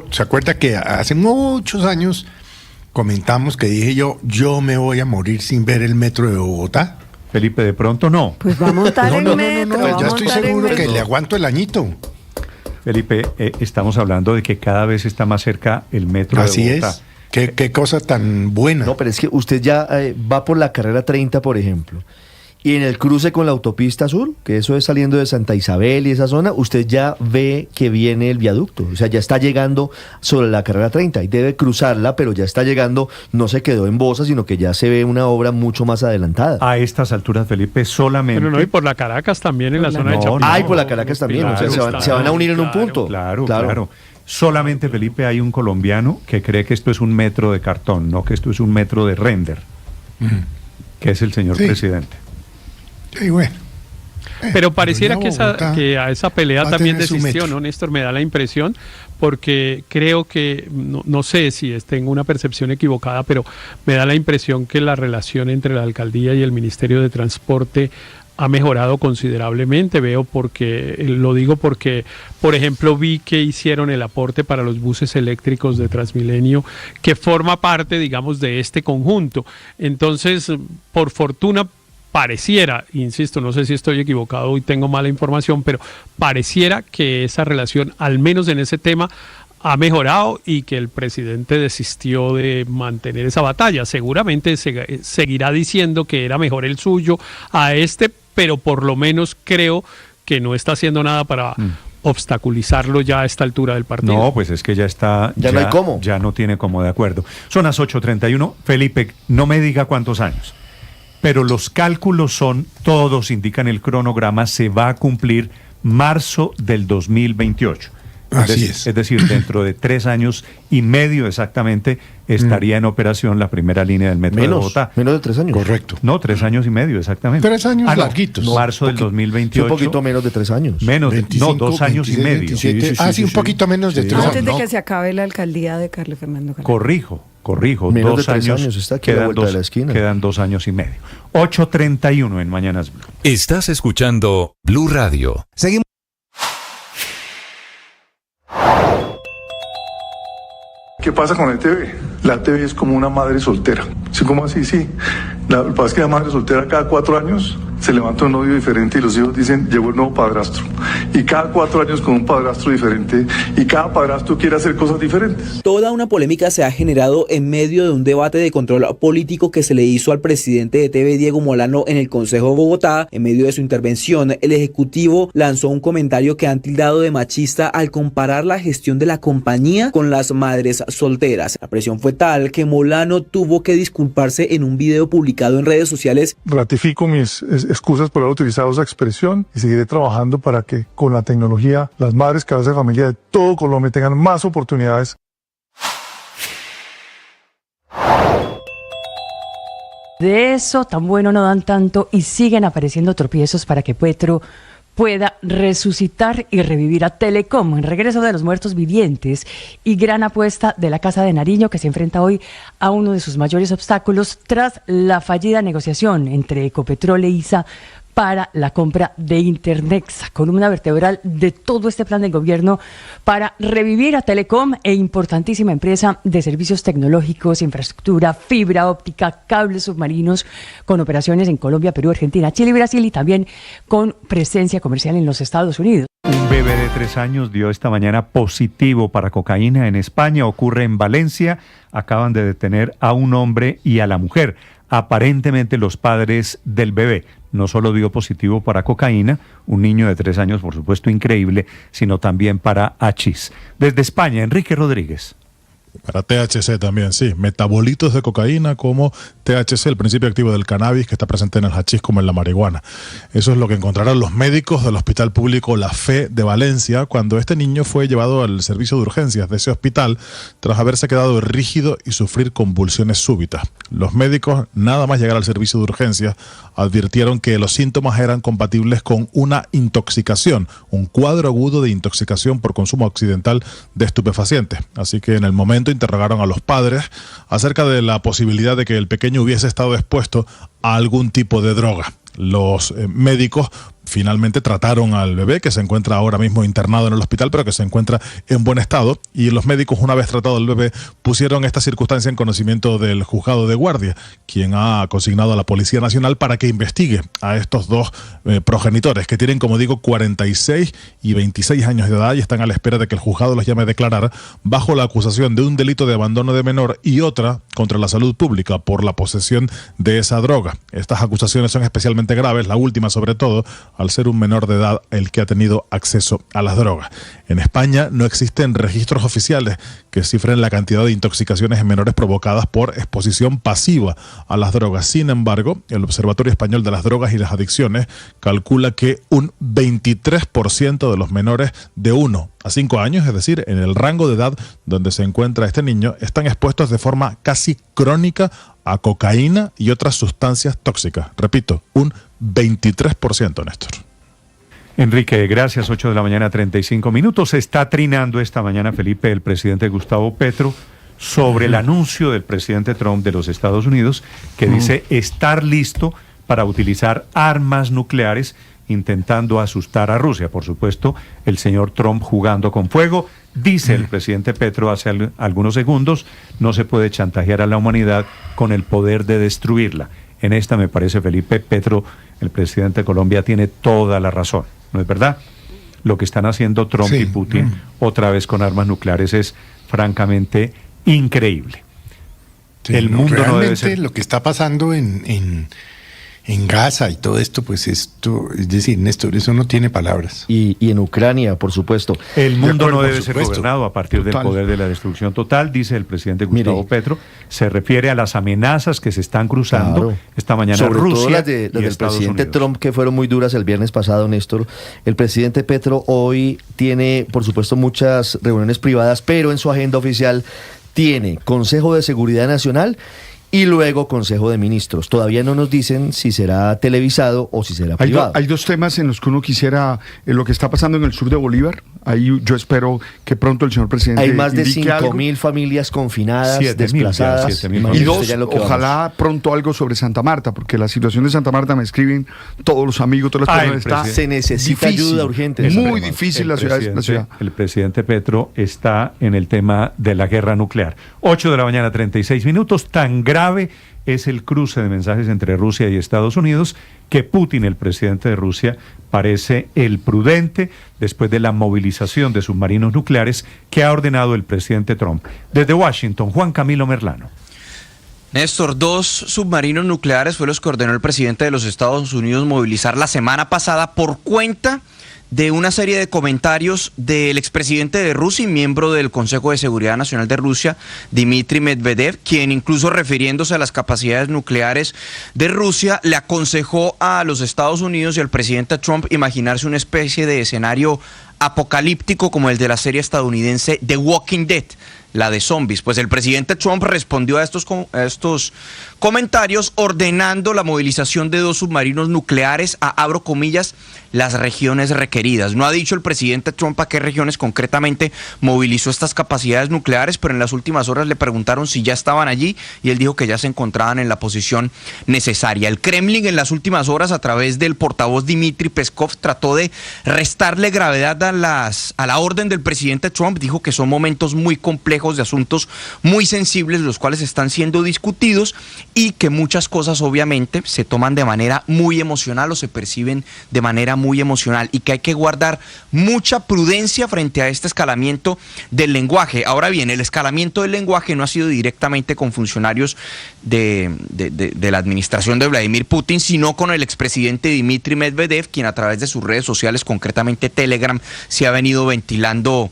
¿Se acuerda que hace muchos años comentamos que dije yo me voy a morir sin ver el metro de Bogotá? Felipe, de pronto no. Pues va a montar el metro. No, ya estoy seguro que le aguanto el añito. Felipe, estamos hablando de que cada vez está más cerca el metro Así de Bogotá. es. Qué cosa tan buena. No, pero es que usted ya va por la carrera 30, por ejemplo, y en el cruce con la autopista sur, que eso es saliendo de Santa Isabel y esa zona, usted ya ve que viene el viaducto, o sea, ya está llegando sobre la carrera 30 y debe cruzarla, pero ya está llegando, no se quedó en Bosa, sino que ya se ve una obra mucho más adelantada. A estas alturas, Felipe, solamente... Pero no, y por la Caracas también en la zona de Chapinero. Y por la Caracas también, claro, o sea, se van a unir en un punto. Claro. Solamente, Felipe, hay un colombiano que cree que esto es un metro de cartón, no que esto es un metro de render, que es el señor presidente. Sí, bueno. Pero pareciera Bogotá que a esa pelea también desistió, ¿no, Néstor? Me da la impresión, porque creo que, no sé si tengo una percepción equivocada, pero me da la impresión que la relación entre la alcaldía y el Ministerio de Transporte ha mejorado considerablemente. Lo digo porque, por ejemplo, vi que hicieron el aporte para los buses eléctricos de Transmilenio, que forma parte, digamos, de este conjunto. Entonces, por fortuna, pareciera, insisto, no sé si estoy equivocado y tengo mala información, pero pareciera que esa relación, al menos en ese tema, ha mejorado y que el presidente desistió de mantener esa batalla. Seguramente seguirá diciendo que era mejor el suyo a pero por lo menos creo que no está haciendo nada para obstaculizarlo ya a esta altura del partido. No, pues es que ya está... Ya no hay cómo. Ya no tiene cómo, de acuerdo. Son las 8:31. Felipe, no me diga cuántos años, pero los cálculos todos indican el cronograma, se va a cumplir marzo del 2028. Así es. Es decir, dentro de 3 años y medio exactamente estaría en operación la primera línea del metro de Bogotá. Menos de 3 años. Correcto. No, 3 años y medio exactamente. 3 años larguitos. Marzo del 2028. Un poquito menos de 3 años. Menos, 25, 2 años 26, y medio. 27, un poquito menos de 3 años. Antes de que se acabe la alcaldía de Carlos Fernando Galán. Corrijo, menos 2 de 3 años, está aquí a la vuelta de la esquina. Quedan 2 años y medio. 8:31 en Mañanas Blue. Estás escuchando Blue Radio. Seguimos. ¿Qué pasa con la ETV? La ETV es como una madre soltera. ¿Sí? ¿Cómo así? Sí. Lo que pasa es que la madre soltera cada 4 años se levanta un novio diferente y los hijos dicen, llegó el nuevo padrastro. Y cada 4 años con un padrastro diferente y cada padrastro quiere hacer cosas diferentes. Toda una polémica se ha generado en medio de un debate de control político que se le hizo al presidente de ETV, Diego Molano, en el Consejo de Bogotá. En medio de su intervención, el Ejecutivo lanzó un comentario que han tildado de machista al comparar la gestión de la compañía con las madres solteras. La presión fue tal que Molano tuvo que disculparse en un video publicado en redes sociales. Ratifico mis excusas por haber utilizado esa expresión y seguiré trabajando para que con la tecnología las madres, cabezas de familia de todo Colombia tengan más oportunidades. De eso tan bueno no dan tanto y siguen apareciendo tropiezos para que Petro pueda resucitar y revivir a Telecom en regreso de los muertos vivientes y gran apuesta de la Casa de Nariño, que se enfrenta hoy a uno de sus mayores obstáculos tras la fallida negociación entre Ecopetrol e ISA para la compra de Internexa, columna vertebral de todo este plan del gobierno para revivir a Telecom, importantísima empresa de servicios tecnológicos, infraestructura, fibra óptica, cables submarinos, con operaciones en Colombia, Perú, Argentina, Chile y Brasil, y también con presencia comercial en los Estados Unidos. Un bebé de 3 años dio esta mañana positivo para cocaína en España. Ocurre en Valencia. Acaban de detener a un hombre y a la mujer, aparentemente los padres del bebé. No solo dio positivo para cocaína, un niño de 3 años, por supuesto, increíble, sino también para hachís. Desde España, Enrique Rodríguez. Para THC también, sí. Metabolitos de cocaína como THC, el principio activo del cannabis que está presente en el hachís como en la marihuana. Eso es lo que encontraron los médicos del Hospital Público La Fe de Valencia cuando este niño fue llevado al servicio de urgencias de ese hospital tras haberse quedado rígido y sufrir convulsiones súbitas. Los médicos, nada más llegar al servicio de urgencias, advirtieron que los síntomas eran compatibles con una intoxicación, un cuadro agudo de intoxicación por consumo accidental de estupefacientes. Así que en el momento momento interrogaron a los padres acerca de la posibilidad de que el pequeño hubiese estado expuesto a algún tipo de droga. Los médicos finalmente trataron al bebé, que se encuentra ahora mismo internado en el hospital, pero que se encuentra en buen estado, y los médicos, una vez tratado al bebé, pusieron esta circunstancia en conocimiento del juzgado de guardia, quien ha consignado a la Policía Nacional para que investigue a estos dos progenitores, que tienen, como digo, 46 y 26 años de edad y están a la espera de que el juzgado los llame a declarar bajo la acusación de un delito de abandono de menor y otra contra la salud pública por la posesión de esa droga. Estas acusaciones son especialmente graves, la última sobre todo, al ser un menor de edad el que ha tenido acceso a las drogas. En España no existen registros oficiales que cifren la cantidad de intoxicaciones en menores provocadas por exposición pasiva a las drogas. Sin embargo, el Observatorio Español de las Drogas y las Adicciones calcula que un 23% de los menores de 1 a 5 años, es decir, en el rango de edad donde se encuentra este niño, están expuestos de forma casi crónica a cocaína y otras sustancias tóxicas. Repito, un 23%, Néstor. Enrique, gracias. 8 de la mañana, 35 minutos. Está trinando esta mañana, Felipe, el presidente Gustavo Petro sobre el anuncio del presidente Trump de los Estados Unidos, que dice estar listo para utilizar armas nucleares intentando asustar a Rusia. Por supuesto, el señor Trump jugando con fuego. Dice el presidente Petro hace algunos segundos, no se puede chantajear a la humanidad con el poder de destruirla. En esta, me parece, Felipe, Petro, el presidente de Colombia, tiene toda la razón. ¿No es verdad? Lo que están haciendo Trump y Putin otra vez con armas nucleares es francamente increíble. Sí, el mundo no debe ser... Lo que está pasando en Gaza y todo esto, pues esto, es decir, Néstor, eso no tiene palabras. Y en Ucrania, por supuesto. El mundo no debe ser gobernado a partir del poder de la destrucción total, dice el presidente Gustavo Petro. Se refiere a las amenazas que se están cruzando esta mañana sobre Rusia todo las del presidente Trump, que fueron muy duras el viernes pasado, Néstor. El presidente Petro hoy tiene, por supuesto, muchas reuniones privadas, pero en su agenda oficial tiene Consejo de Seguridad Nacional y luego Consejo de Ministros. Todavía no nos dicen si será televisado o si será privado. Hay dos temas en los que uno quisiera, lo que está pasando en el sur de Bolívar. Ahí yo espero que pronto el señor presidente hay más de indique 5.000 familias confinadas, 7.000, desplazadas. 7.000. Y dos, ojalá pronto algo sobre Santa Marta, porque la situación de Santa Marta me escriben todos los amigos, todas las personas. Está se necesita ayuda urgente. Muy difícil la ciudad. El presidente Petro está en el tema de la guerra nuclear. 8 de la mañana, 36 minutos. Tan grave es el cruce de mensajes entre Rusia y Estados Unidos que Putin, el presidente de Rusia, parece el prudente después de la movilización de submarinos nucleares que ha ordenado el presidente Trump. Desde Washington, Juan Camilo Merlano. Néstor, 2 submarinos nucleares fue los que ordenó el presidente de los Estados Unidos movilizar la semana pasada por cuenta de una serie de comentarios del expresidente de Rusia y miembro del Consejo de Seguridad Nacional de Rusia, Dmitry Medvedev, quien incluso refiriéndose a las capacidades nucleares de Rusia, le aconsejó a los Estados Unidos y al presidente Trump imaginarse una especie de escenario apocalíptico como el de la serie estadounidense The Walking Dead, la de zombies. Pues el presidente Trump respondió a estos comentarios ordenando la movilización de 2 submarinos nucleares a, abro comillas, las regiones requeridas. No ha dicho el presidente Trump a qué regiones concretamente movilizó estas capacidades nucleares, pero en las últimas horas le preguntaron si ya estaban allí y él dijo que ya se encontraban en la posición necesaria. El Kremlin en las últimas horas, a través del portavoz Dmitry Peskov, trató de restarle gravedad a la orden del presidente Trump. Dijo que son momentos muy complejos de asuntos muy sensibles, los cuales están siendo discutidos, y que muchas cosas obviamente se toman de manera muy emocional o se perciben de manera muy emocional, y que hay que guardar mucha prudencia frente a este escalamiento del lenguaje. Ahora bien, el escalamiento del lenguaje no ha sido directamente con funcionarios de la administración de Vladimir Putin, sino con el expresidente Dmitry Medvedev, quien a través de sus redes sociales, concretamente Telegram, se ha venido ventilando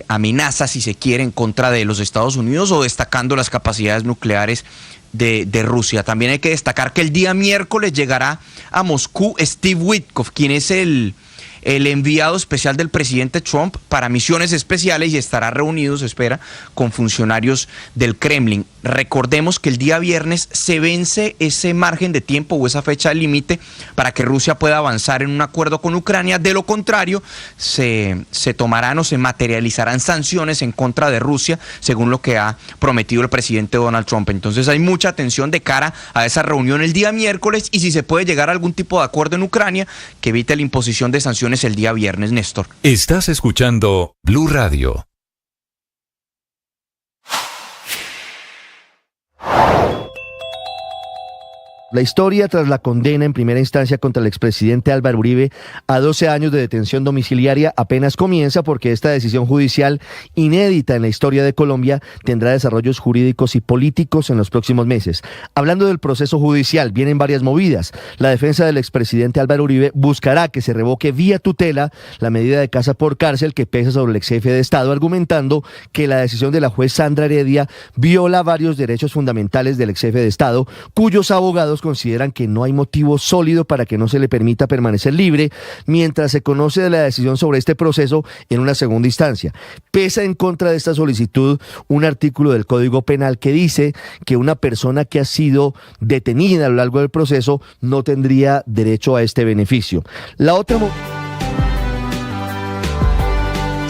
amenazas, si se quiere, en contra de los Estados Unidos o destacando las capacidades nucleares de Rusia. También hay que destacar que el día miércoles llegará a Moscú Steve Witkoff, quien es el el enviado especial del presidente Trump para misiones especiales y estará reunido, se espera, con funcionarios del Kremlin. Recordemos que el día viernes se vence ese margen de tiempo o esa fecha límite para que Rusia pueda avanzar en un acuerdo con Ucrania. De lo contrario, se tomarán o se materializarán sanciones en contra de Rusia, según lo que ha prometido el presidente Donald Trump. Entonces hay mucha atención de cara a esa reunión el día miércoles y si se puede llegar a algún tipo de acuerdo en Ucrania que evite la imposición de sanciones el día viernes, Néstor. Estás escuchando Blue Radio. La historia tras la condena en primera instancia contra el expresidente Álvaro Uribe a 12 años de detención domiciliaria apenas comienza, porque esta decisión judicial inédita en la historia de Colombia tendrá desarrollos jurídicos y políticos en los próximos meses. Hablando del proceso judicial, vienen varias movidas. La defensa del expresidente Álvaro Uribe buscará que se revoque vía tutela la medida de casa por cárcel que pesa sobre el ex jefe de Estado, argumentando que la decisión de la juez Sandra Heredia viola varios derechos fundamentales del ex jefe de Estado, cuyos abogados consideran que no hay motivo sólido para que no se le permita permanecer libre mientras se conoce de la decisión sobre este proceso en una segunda instancia. Pesa en contra de esta solicitud un artículo del Código Penal que dice que una persona que ha sido detenida a lo largo del proceso no tendría derecho a este beneficio. La otra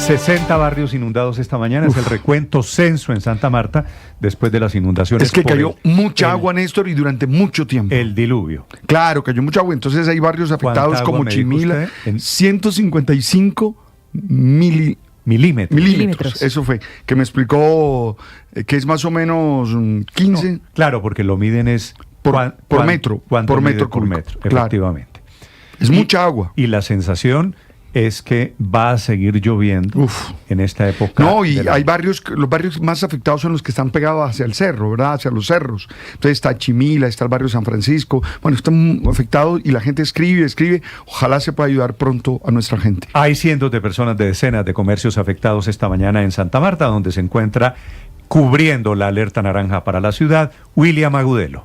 60 barrios inundados esta mañana. Es el recuento censo en Santa Marta después de las inundaciones. Es que cayó mucha agua, Néstor, y durante mucho tiempo. El diluvio. Claro, cayó mucha agua. Entonces hay barrios afectados como Chimila. 155 milímetros. Eso fue. Que me explicó que es más o menos 15. No, claro, porque lo miden es por metro. Por metro, efectivamente. Es mucha agua. Y la sensación es que va a seguir lloviendo en esta época. No, y hay barrios, los barrios más afectados son los que están pegados hacia el cerro, ¿verdad? Hacia los cerros. Entonces está Chimila, está el barrio San Francisco. Bueno, están afectados y la gente escribe. Ojalá se pueda ayudar pronto a nuestra gente. Hay cientos de personas de decenas de comercios afectados esta mañana en Santa Marta, donde se encuentra, cubriendo la alerta naranja para la ciudad, William Agudelo.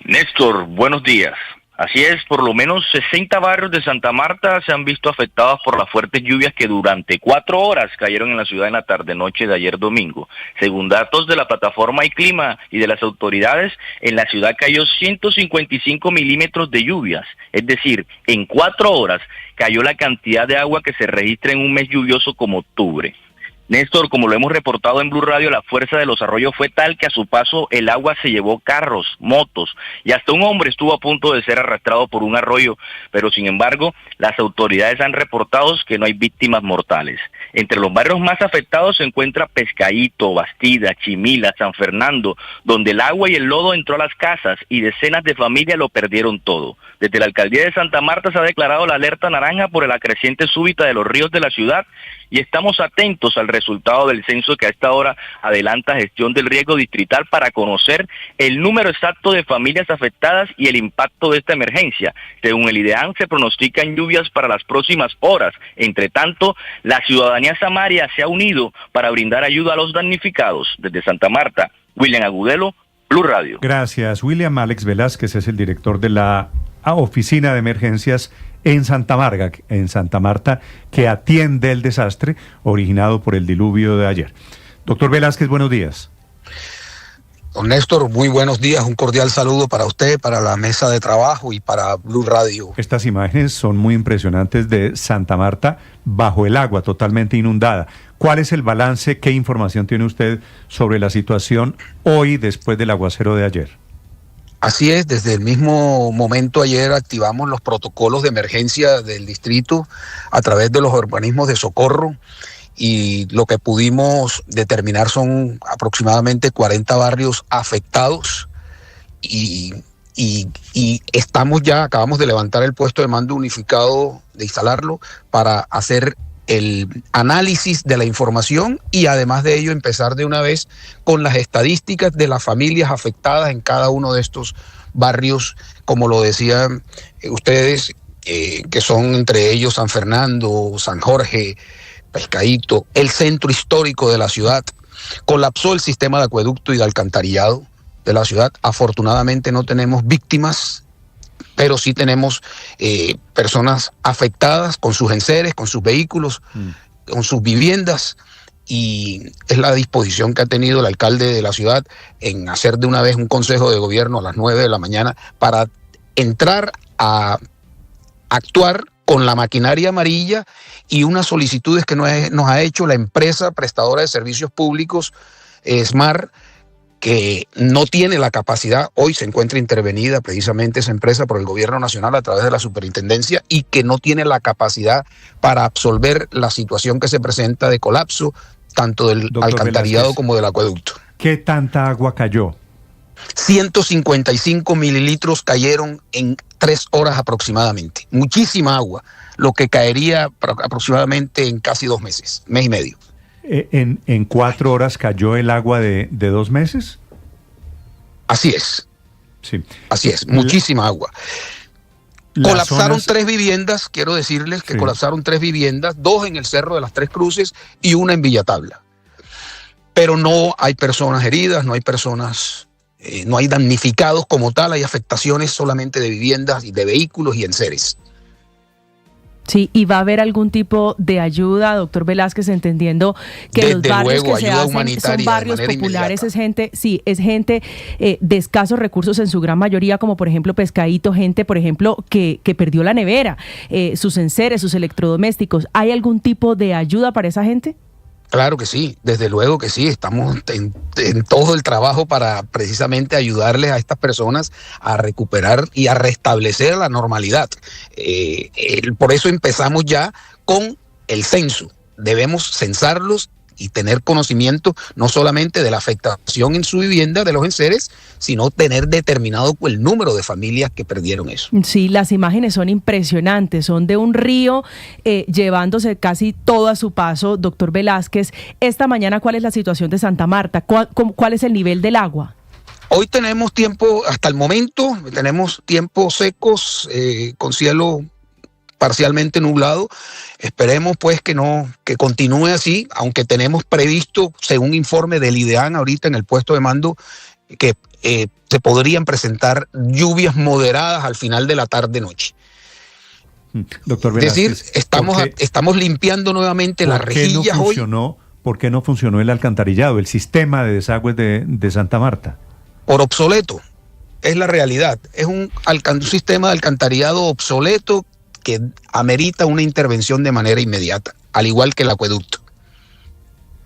Néstor, buenos días. Así es, por lo menos 60 barrios de Santa Marta se han visto afectados por las fuertes lluvias que durante 4 horas cayeron en la ciudad en la tarde-noche de ayer domingo. Según datos de la plataforma iClima y de las autoridades, en la ciudad cayó 155 milímetros de lluvias. Es decir, en 4 horas cayó la cantidad de agua que se registra en un mes lluvioso como octubre. Néstor, como lo hemos reportado en Blue Radio, la fuerza de los arroyos fue tal que a su paso el agua se llevó carros, motos y hasta un hombre estuvo a punto de ser arrastrado por un arroyo, pero sin embargo las autoridades han reportado que no hay víctimas mortales. Entre los barrios más afectados se encuentra Pescadito, Bastida, Chimila, San Fernando, donde el agua y el lodo entró a las casas y decenas de familias lo perdieron todo. Desde la alcaldía de Santa Marta se ha declarado la alerta naranja por la creciente súbita de los ríos de la ciudad y estamos atentos al resultado del censo que a esta hora adelanta Gestión del Riesgo Distrital para conocer el número exacto de familias afectadas y el impacto de esta emergencia. Según el IDEAN, se pronostican lluvias para las próximas horas. Entre tanto, la ciudadanía samaria se ha unido para brindar ayuda a los damnificados. Desde Santa Marta, William Agudelo, Blue Radio. Gracias, William. Alex Velázquez es el director de la Oficina de Emergencias en Santa Marta, que atiende el desastre originado por el diluvio de ayer. Doctor Velázquez, buenos días. Don Néstor, muy buenos días, un cordial saludo para usted, para la mesa de trabajo y para Blue Radio. Estas imágenes son muy impresionantes de Santa Marta bajo el agua, totalmente inundada. ¿Cuál es el balance? ¿Qué información tiene usted sobre la situación hoy después del aguacero de ayer? Así es, desde el mismo momento ayer activamos los protocolos de emergencia del distrito a través de los organismos de socorro y lo que pudimos determinar son aproximadamente 40 barrios afectados y acabamos de levantar el puesto de mando unificado, de instalarlo para hacer el análisis de la información y además de ello empezar de una vez con las estadísticas de las familias afectadas en cada uno de estos barrios, como lo decían ustedes, que son entre ellos San Fernando, San Jorge, Pescadito, el centro histórico de la ciudad. Colapsó el sistema de acueducto y de alcantarillado de la ciudad. Afortunadamente no tenemos víctimas pero sí tenemos personas afectadas con sus enseres, con sus vehículos, con sus viviendas, y es la disposición que ha tenido el alcalde de la ciudad en hacer de una vez un consejo de gobierno a las 9 de la mañana para entrar a actuar con la maquinaria amarilla y unas solicitudes que nos ha hecho la empresa prestadora de servicios públicos, SMAR, que no tiene la capacidad, hoy se encuentra intervenida precisamente esa empresa por el gobierno nacional a través de la superintendencia, y que no tiene la capacidad para absolver la situación que se presenta de colapso, tanto del alcantarillado Velázquez, como del acueducto. ¿Qué tanta agua cayó? 155 mililitros cayeron en 3 horas aproximadamente. Muchísima agua, lo que caería aproximadamente en casi 2 meses, mes y medio. ¿En 4 horas cayó el agua de 2 meses? Así es. Sí. Así es, muchísima agua. Colapsaron 3 viviendas, quiero decirles que colapsaron 3 viviendas, 2 en el Cerro de las Tres Cruces y una en Villatabla. Pero no hay personas heridas, no hay personas, no hay damnificados como tal, hay afectaciones solamente de viviendas y de vehículos y enseres. Sí, ¿y va a haber algún tipo de ayuda, doctor Velázquez, entendiendo que desde los barrios luego, que se hacen son barrios populares, es gente de escasos recursos en su gran mayoría, como por ejemplo Pescadito, gente, por ejemplo, que perdió la nevera, sus enseres, sus electrodomésticos? ¿Hay algún tipo de ayuda para esa gente? Claro que sí, desde luego que sí, estamos en todo el trabajo para precisamente ayudarles a estas personas a recuperar y a restablecer la normalidad. Por eso empezamos ya con el censo. Debemos censarlos y tener conocimiento no solamente de la afectación en su vivienda, de los enseres, sino tener determinado el número de familias que perdieron eso. Sí, las imágenes son impresionantes, son de un río llevándose casi todo a su paso, doctor Velázquez. Esta mañana, ¿cuál es la situación de Santa Marta? ¿Cuál es el nivel del agua? Hoy tenemos tiempo, hasta el momento, tenemos tiempos secos, con cielo parcialmente nublado. Esperemos pues que continúe así, aunque tenemos previsto, según informe del IDEAN ahorita en el puesto de mando, que se podrían presentar lluvias moderadas al final de la tarde-noche. Doctor Velázquez, es decir, estamos limpiando nuevamente las rejillas hoy. ¿Por qué no funcionó el alcantarillado, el sistema de desagües de Santa Marta? Por obsoleto, es la realidad. Es un sistema de alcantarillado obsoleto que amerita una intervención de manera inmediata, al igual que el acueducto.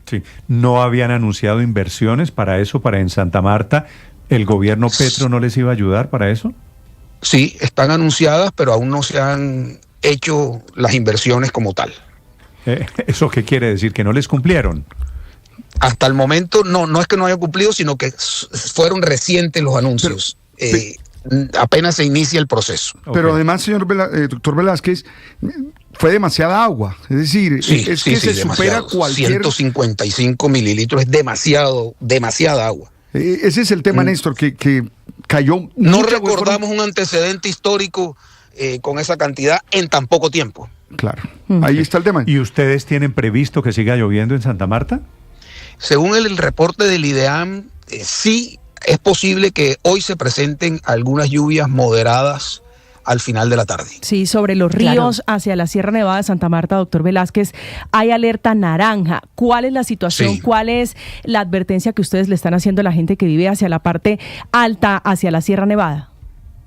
Sí, ¿no habían anunciado inversiones para eso, para en Santa Marta? ¿El gobierno Petro no les iba a ayudar para eso? Sí, están anunciadas, pero aún no se han hecho las inversiones como tal. ¿Eso qué quiere decir? ¿Que no les cumplieron? Hasta el momento no es que no hayan cumplido, sino que fueron recientes los anuncios. Apenas se inicia el proceso. Pero además, doctor Velázquez, fue demasiada agua. Es decir, se supera cualquier... 155 mililitros es demasiada agua. Ese es el tema, Néstor, que cayó... No recordamos un antecedente histórico con esa cantidad en tan poco tiempo. Claro, ahí está el tema. ¿Y ustedes tienen previsto que siga lloviendo en Santa Marta? Según el reporte del IDEAM, sí, es posible que hoy se presenten algunas lluvias moderadas al final de la tarde. Sí, sobre los ríos hacia la Sierra Nevada de Santa Marta, doctor Velázquez, hay alerta naranja. ¿Cuál es la situación? Sí. ¿Cuál es la advertencia que ustedes le están haciendo a la gente que vive hacia la parte alta, hacia la Sierra Nevada?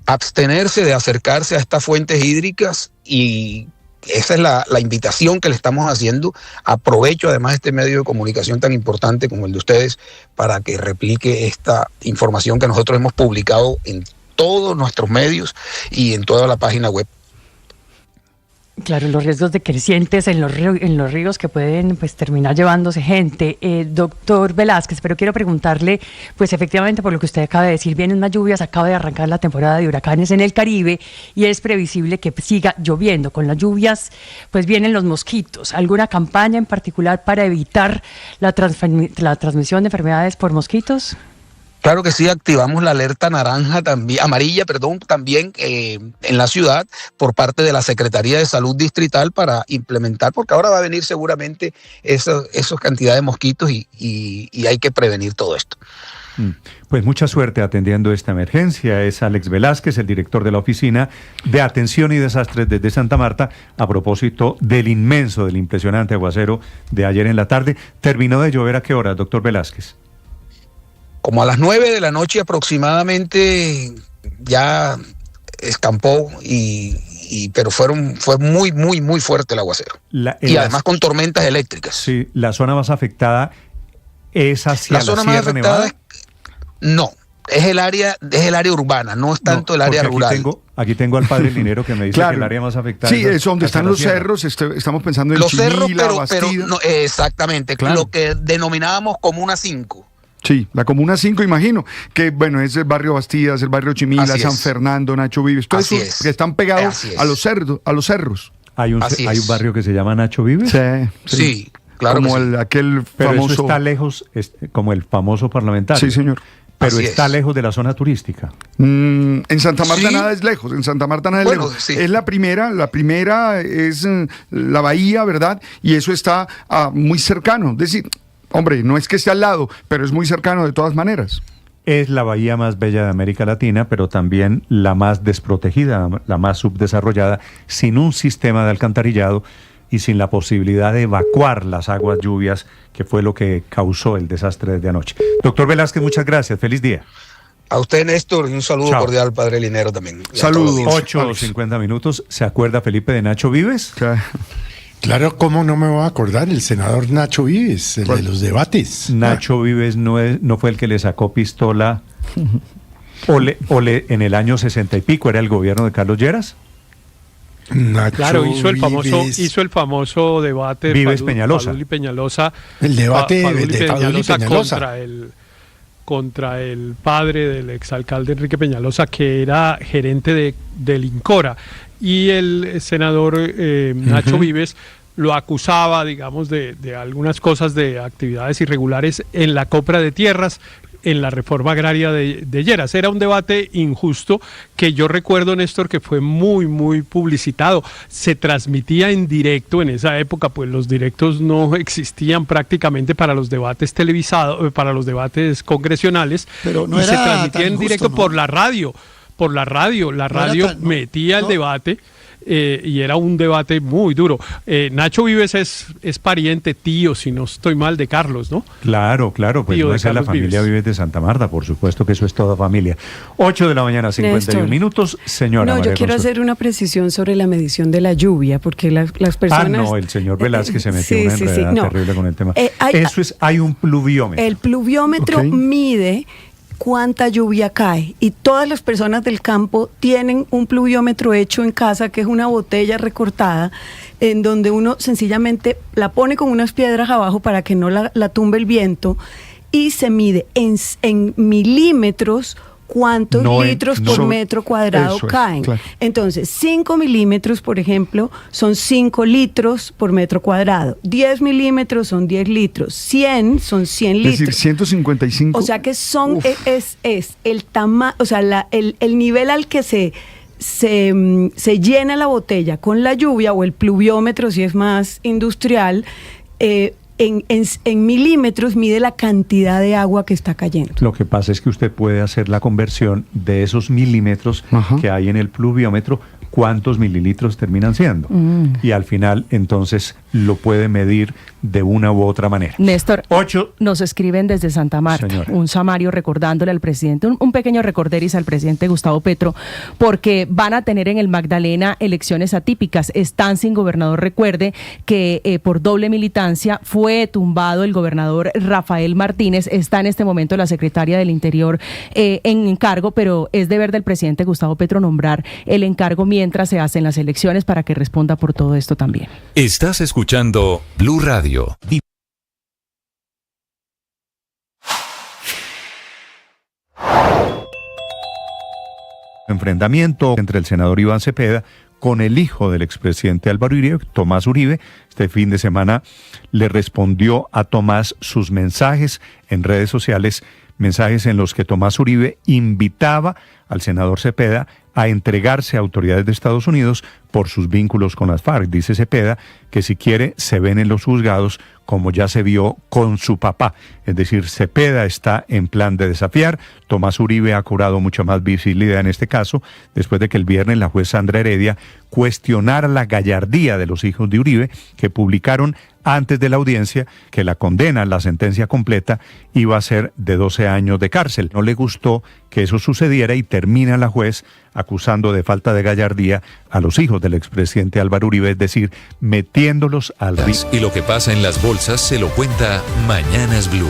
Abstenerse de acercarse a estas fuentes hídricas, y esa es la invitación que le estamos haciendo. Aprovecho además este medio de comunicación tan importante como el de ustedes para que replique esta información que nosotros hemos publicado en todos nuestros medios y en toda la página web. Claro, los riesgos decrecientes en los ríos que pueden pues terminar llevándose gente. Doctor Velázquez, pero quiero preguntarle, pues efectivamente por lo que usted acaba de decir, vienen unas lluvias, acaba de arrancar la temporada de huracanes en el Caribe y es previsible que siga lloviendo. Con las lluvias pues vienen los mosquitos. ¿Alguna campaña en particular para evitar la transmisión de enfermedades por mosquitos? Claro que sí, activamos la alerta amarilla también en la ciudad por parte de la Secretaría de Salud Distrital para implementar, porque ahora va a venir seguramente esas cantidades de mosquitos y hay que prevenir todo esto. Pues mucha suerte atendiendo esta emergencia. Es Alex Velázquez, el director de la Oficina de Atención y Desastres desde Santa Marta, a propósito del impresionante aguacero de ayer en la tarde. ¿Terminó de llover a qué hora, doctor Velázquez? Como a las 9 de la noche aproximadamente ya escampó pero fue muy, muy, muy fuerte el aguacero. Y además con tormentas eléctricas. Sí, la zona más afectada es hacia la Sierra Nevada. No, es el área urbana, no es tanto el área rural. Aquí tengo al padre Linero que me dice que el área más afectada es donde están los cerros. Estamos pensando en los cerros, Chimila, pero no, exactamente, lo que denominábamos Comuna 5. Sí, la Comuna 5, imagino, que bueno, es el barrio Bastidas, el barrio Chimila, San Fernando, Nacho Vives, todo eso que están pegados a los cerros. ¿Hay un barrio que se llama Nacho Vives? Sí, claro. Como aquel pero famoso... eso está lejos, como el famoso parlamentario. Sí, señor. Pero está lejos de la zona turística. En Santa Marta nada es lejos, lejos. Sí. Es la primera es la bahía, ¿verdad? Y eso está muy cercano, es decir... Hombre, no es que esté al lado, pero es muy cercano de todas maneras. Es la bahía más bella de América Latina, pero también la más desprotegida, la más subdesarrollada, sin un sistema de alcantarillado y sin la posibilidad de evacuar las aguas lluvias, que fue lo que causó el desastre desde anoche. Doctor Velázquez, muchas gracias. Feliz día. A usted, Néstor, y un saludo cordial al padre Linero también. Saludos. 8:50. ¿Se acuerda, Felipe, de Nacho Vives? Claro, ¿cómo no me voy a acordar? El senador Nacho Vives, el de los debates. Nacho Vives no fue el que le sacó pistola en el año 60 y pico, ¿era el gobierno de Carlos Lleras? Claro, hizo el famoso debate Vives Peñalosa. Padul y Peñalosa. El debate de Peñalosa contra el padre del exalcalde Enrique Peñalosa, que era gerente del INCORA. Y el senador Nacho Vives lo acusaba, digamos, de algunas cosas, de actividades irregulares en la compra de tierras, en la reforma agraria de Lleras. Era un debate injusto que yo recuerdo, Néstor, que fue muy, muy publicitado. Se transmitía en directo en esa época, pues los directos no existían prácticamente para los debates televisados, para los debates congresionales, pero no, y se transmitía en directo, ¿no? Por la radio, la radio metía el debate. Y era un debate muy duro. Nacho Vives es pariente, tío, si no estoy mal, de Carlos, ¿no? Claro, pues no es la familia Vives de Santa Marta, por supuesto que eso es toda familia. 8:51 Néstor, señora. No, María yo quiero hacer una precisión sobre la medición de la lluvia, porque las personas... el señor Velázquez se metió una enredada terrible con el tema. Hay un pluviómetro. El pluviómetro mide cuánta lluvia cae, y todas las personas del campo tienen un pluviómetro hecho en casa, que es una botella recortada en donde uno sencillamente la pone con unas piedras abajo para que no la tumbe el viento, y se mide en milímetros cuántos litros por metro cuadrado caen. Claro. Entonces, 5 milímetros, por ejemplo, son 5 litros por metro cuadrado. 10 milímetros son 10 litros. 100 son 100 litros. Es decir, 155. O sea que es el tamaño, o sea, el nivel al que se llena la botella con la lluvia, o el pluviómetro si es más industrial, en milímetros mide la cantidad de agua que está cayendo. Lo que pasa es que usted puede hacer la conversión de esos milímetros que hay en el pluviómetro, cuántos mililitros terminan siendo. Y al final, entonces, lo puede medir de una u otra manera. Néstor, nos escriben desde Santa Marta, un samario recordándole al presidente, un pequeño recorderis al presidente Gustavo Petro, porque van a tener en el Magdalena elecciones atípicas. Están sin gobernador. Recuerde que por doble militancia fue tumbado el gobernador Rafael Martínez. Está en este momento la secretaria del Interior en encargo, pero es deber del presidente Gustavo Petro nombrar el encargo mientras se hacen las elecciones, para que responda por todo esto también. Estás escuchando Blue Radio. Enfrentamiento entre el senador Iván Cepeda con el hijo del expresidente Álvaro Uribe, Tomás Uribe. Este fin de semana le respondió a Tomás sus mensajes en redes sociales, mensajes en los que Tomás Uribe invitaba al senador Cepeda a entregarse a autoridades de Estados Unidos por sus vínculos con las FARC. Dice Cepeda que si quiere se ven en los juzgados como ya se vio con su papá. Es decir, Cepeda está en plan de desafiar. Tomás Uribe ha cobrado mucha más visibilidad en este caso, después de que el viernes la juez Sandra Heredia cuestionara la gallardía de los hijos de Uribe, que publicaron antes de la audiencia que la condena, la sentencia completa, iba a ser de 12 años de cárcel. No le gustó que eso sucediera y termina la juez acusando de falta de gallardía a los hijos del expresidente Álvaro Uribe, es decir, metiéndolos al río. Y lo que pasa en las bolsas se lo cuenta Mañanas Blue.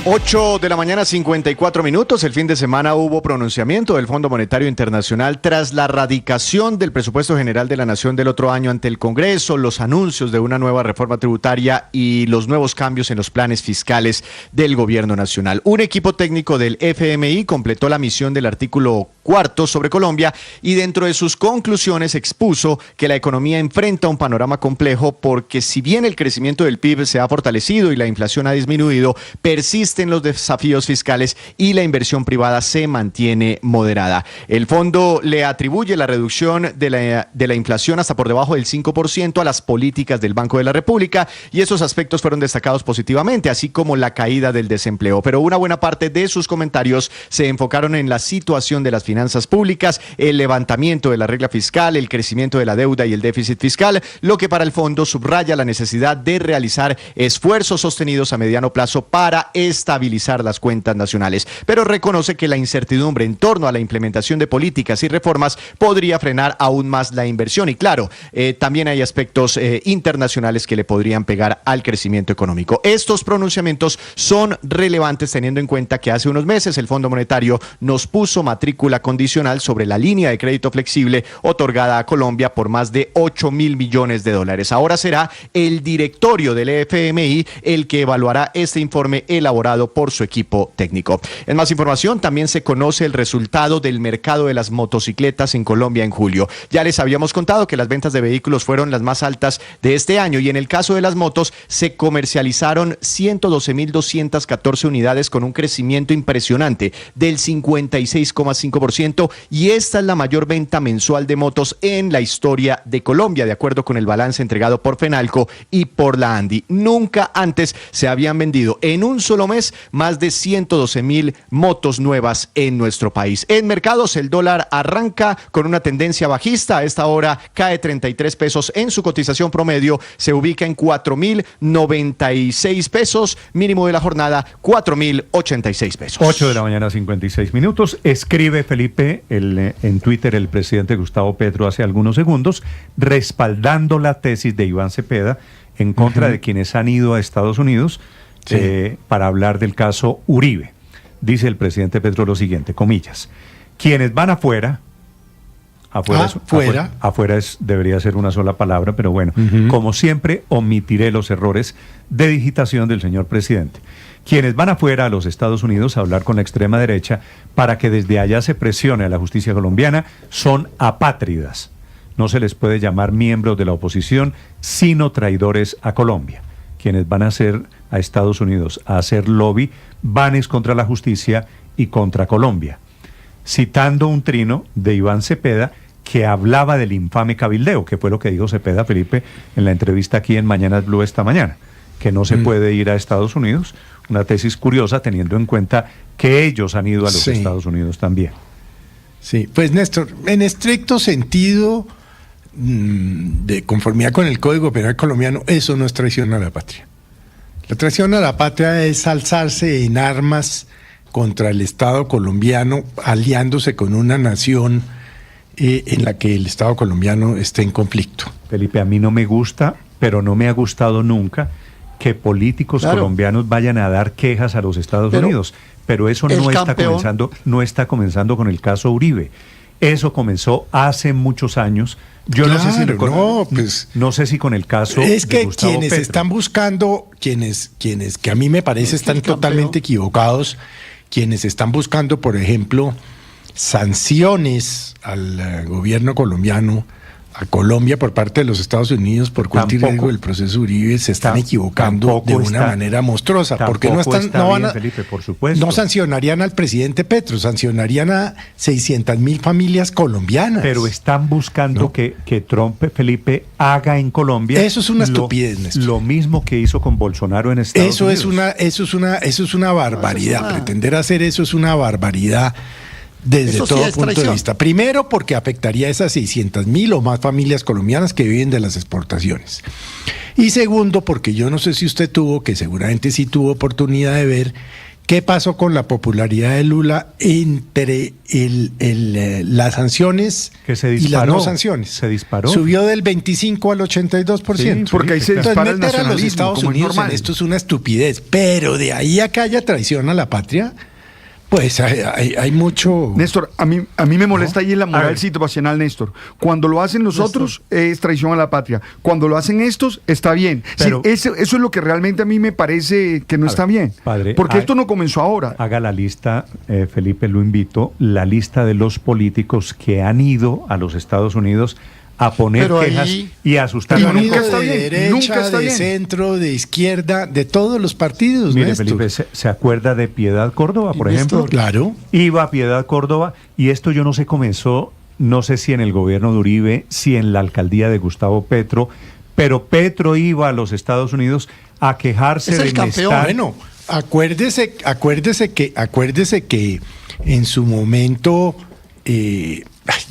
8 de la mañana, 54 minutos. El fin de semana hubo pronunciamiento del Fondo Monetario Internacional tras la radicación del presupuesto general de la Nación del otro año ante el Congreso, los anuncios de una nueva reforma tributaria y los nuevos cambios en los planes fiscales del gobierno nacional. Un equipo técnico del FMI completó la misión del artículo 4 sobre Colombia y dentro de sus conclusiones expuso que la economía enfrenta un panorama complejo porque si bien el crecimiento del PIB se ha fortalecido y la inflación ha disminuido, persisten los desafíos fiscales y la inversión privada se mantiene moderada. El fondo le atribuye la reducción de la inflación hasta por debajo del 5% a las políticas del Banco de la República y esos aspectos fueron destacados positivamente, así como la caída del desempleo. Pero una buena parte de sus comentarios se enfocaron en la situación de las finanzas públicas, el levantamiento de la regla fiscal, el crecimiento de la deuda y el déficit fiscal, lo que para el fondo subraya la necesidad de realizar esfuerzos sostenidos a mediano plazo para estabilizar las cuentas nacionales, pero reconoce que la incertidumbre en torno a la implementación de políticas y reformas podría frenar aún más la inversión y claro, también hay aspectos internacionales que le podrían pegar al crecimiento económico. Estos pronunciamientos son relevantes teniendo en cuenta que hace unos meses el Fondo Monetario nos puso matrícula condicional sobre la línea de crédito flexible otorgada a Colombia por más de 8.000 millones de dólares. Ahora será el directorio del FMI el que evaluará este informe elaborado por su equipo técnico. En más información, también se conoce el resultado del mercado de las motocicletas en Colombia en julio. Ya les habíamos contado que las ventas de vehículos fueron las más altas de este año y en el caso de las motos se comercializaron 112.214 unidades con un crecimiento impresionante del 56,5% y esta es la mayor venta mensual de motos en la historia de Colombia, de acuerdo con el balance entregado por Fenalco y por la ANDI. Nunca antes se habían vendido en un solo mes más de 112.000 motos nuevas en nuestro país. En mercados, el dólar arranca con una tendencia bajista. A esta hora cae 33 pesos en su cotización promedio. Se ubica en 4.096 pesos. Mínimo de la jornada, 4.086 pesos. 8 de la mañana, 56 minutos. Escribe Felipe en Twitter el presidente Gustavo Petro hace algunos segundos, respaldando la tesis de Iván Cepeda en contra de quienes han ido a Estados Unidos para hablar del caso Uribe. Dice el presidente Petro lo siguiente, comillas, quienes van afuera debería ser una sola palabra, pero bueno, como siempre omitiré los errores de digitación del señor presidente. Quienes van afuera a los Estados Unidos a hablar con la extrema derecha para que desde allá se presione a la justicia colombiana son apátridas. No se les puede llamar miembros de la oposición, sino traidores a Colombia. Quienes van a Estados Unidos a hacer lobby van contra la justicia y contra Colombia. Citando un trino de Iván Cepeda que hablaba del infame cabildeo, que fue lo que dijo Cepeda, Felipe, en la entrevista aquí en Mañanas Blue esta mañana, que no se puede ir a Estados Unidos. Una tesis curiosa teniendo en cuenta que ellos han ido a los Estados Unidos también. Sí, pues Néstor, en estricto sentido, de conformidad con el Código Penal colombiano, eso no es traición a la patria. La traición a la patria es alzarse en armas contra el Estado colombiano, aliándose con una nación en la que el Estado colombiano esté en conflicto. Felipe, a mí no me gusta, pero no me ha gustado nunca que políticos colombianos vayan a dar quejas a los Estados Unidos. Pero eso no está comenzando con el caso Uribe. Eso comenzó hace muchos años. Yo no sé si con el caso es que de Gustavo quienes Petro. Están buscando, quienes que a mí me parece están totalmente equivocados, quienes están buscando, por ejemplo, sanciones al gobierno colombiano a Colombia por parte de los Estados Unidos por cuenta y riesgo del proceso Uribe, se están equivocando de una manera monstruosa. Porque no están, no van a, Felipe, por supuesto. No sancionarían al presidente Petro, sancionarían a 600.000 familias colombianas. Pero están buscando que Trump, Felipe, haga en Colombia. Eso es una estupidez, Néstor. Lo mismo que hizo con Bolsonaro en Estados Unidos. Eso es una barbaridad. Pretender hacer eso es una barbaridad. Desde todo punto de vista. Primero, porque afectaría a esas 600.000 o más familias colombianas que viven de las exportaciones. Y segundo, porque yo no sé si usted tuvo, que seguramente sí tuvo oportunidad de ver, qué pasó con la popularidad de Lula entre las sanciones y las no sanciones. Se disparó. Subió del 25 al 82%. Sí, porque ahí se dispara el meter a los Estados Unidos en esto es una estupidez. Pero de ahí a que haya traición a la patria, pues hay mucho... Néstor, a mí me molesta ahí la moral situacional, Néstor. Cuando lo hacen los otros, es traición a la patria. Cuando lo hacen estos, está bien. Pero, sí, eso es lo que realmente a mí me parece que no está bien. Padre, porque esto no comenzó ahora. Haga la lista, Felipe, lo invito, la lista de los políticos que han ido a los Estados Unidos a poner quejas y a asustar a la gente. De derecha, de centro, de izquierda, de todos los partidos. Mire, Felipe, ¿se acuerda de Piedad Córdoba, por ejemplo? Claro. Iba a Piedad Córdoba y esto yo no sé, comenzó, no sé si en el gobierno de Uribe, si en la alcaldía de Gustavo Petro, pero Petro iba a los Estados Unidos a quejarse del campeón. Bueno, acuérdese que en su momento...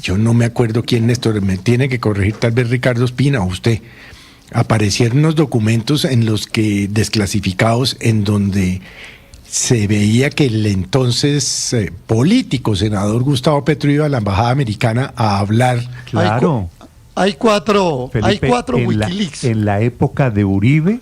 yo no me acuerdo quién, Néstor, me tiene que corregir, tal vez Ricardo Espina o usted. Aparecieron unos documentos en los que desclasificados, en donde se veía que el entonces político senador Gustavo Petro iba a la embajada americana a hablar. Claro. Hay cuatro Wikileaks. En la época de Uribe,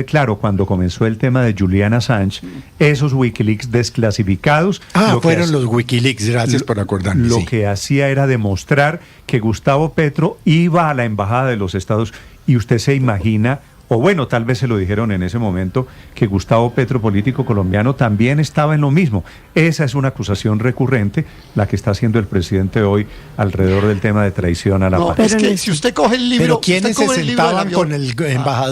claro, cuando comenzó el tema de Julian Assange, esos Wikileaks desclasificados... fueron los Wikileaks, gracias por acordarme. Lo que hacía era demostrar que Gustavo Petro iba a la embajada de los Estados, y usted se imagina, o bueno, tal vez se lo dijeron en ese momento, que Gustavo Petro, político colombiano, también estaba en lo mismo. Esa es una acusación recurrente, la que está haciendo el presidente hoy alrededor del tema de traición a la patria. Es que si usted coge el libro... Pero ¿quiénes se sentaban con el embajador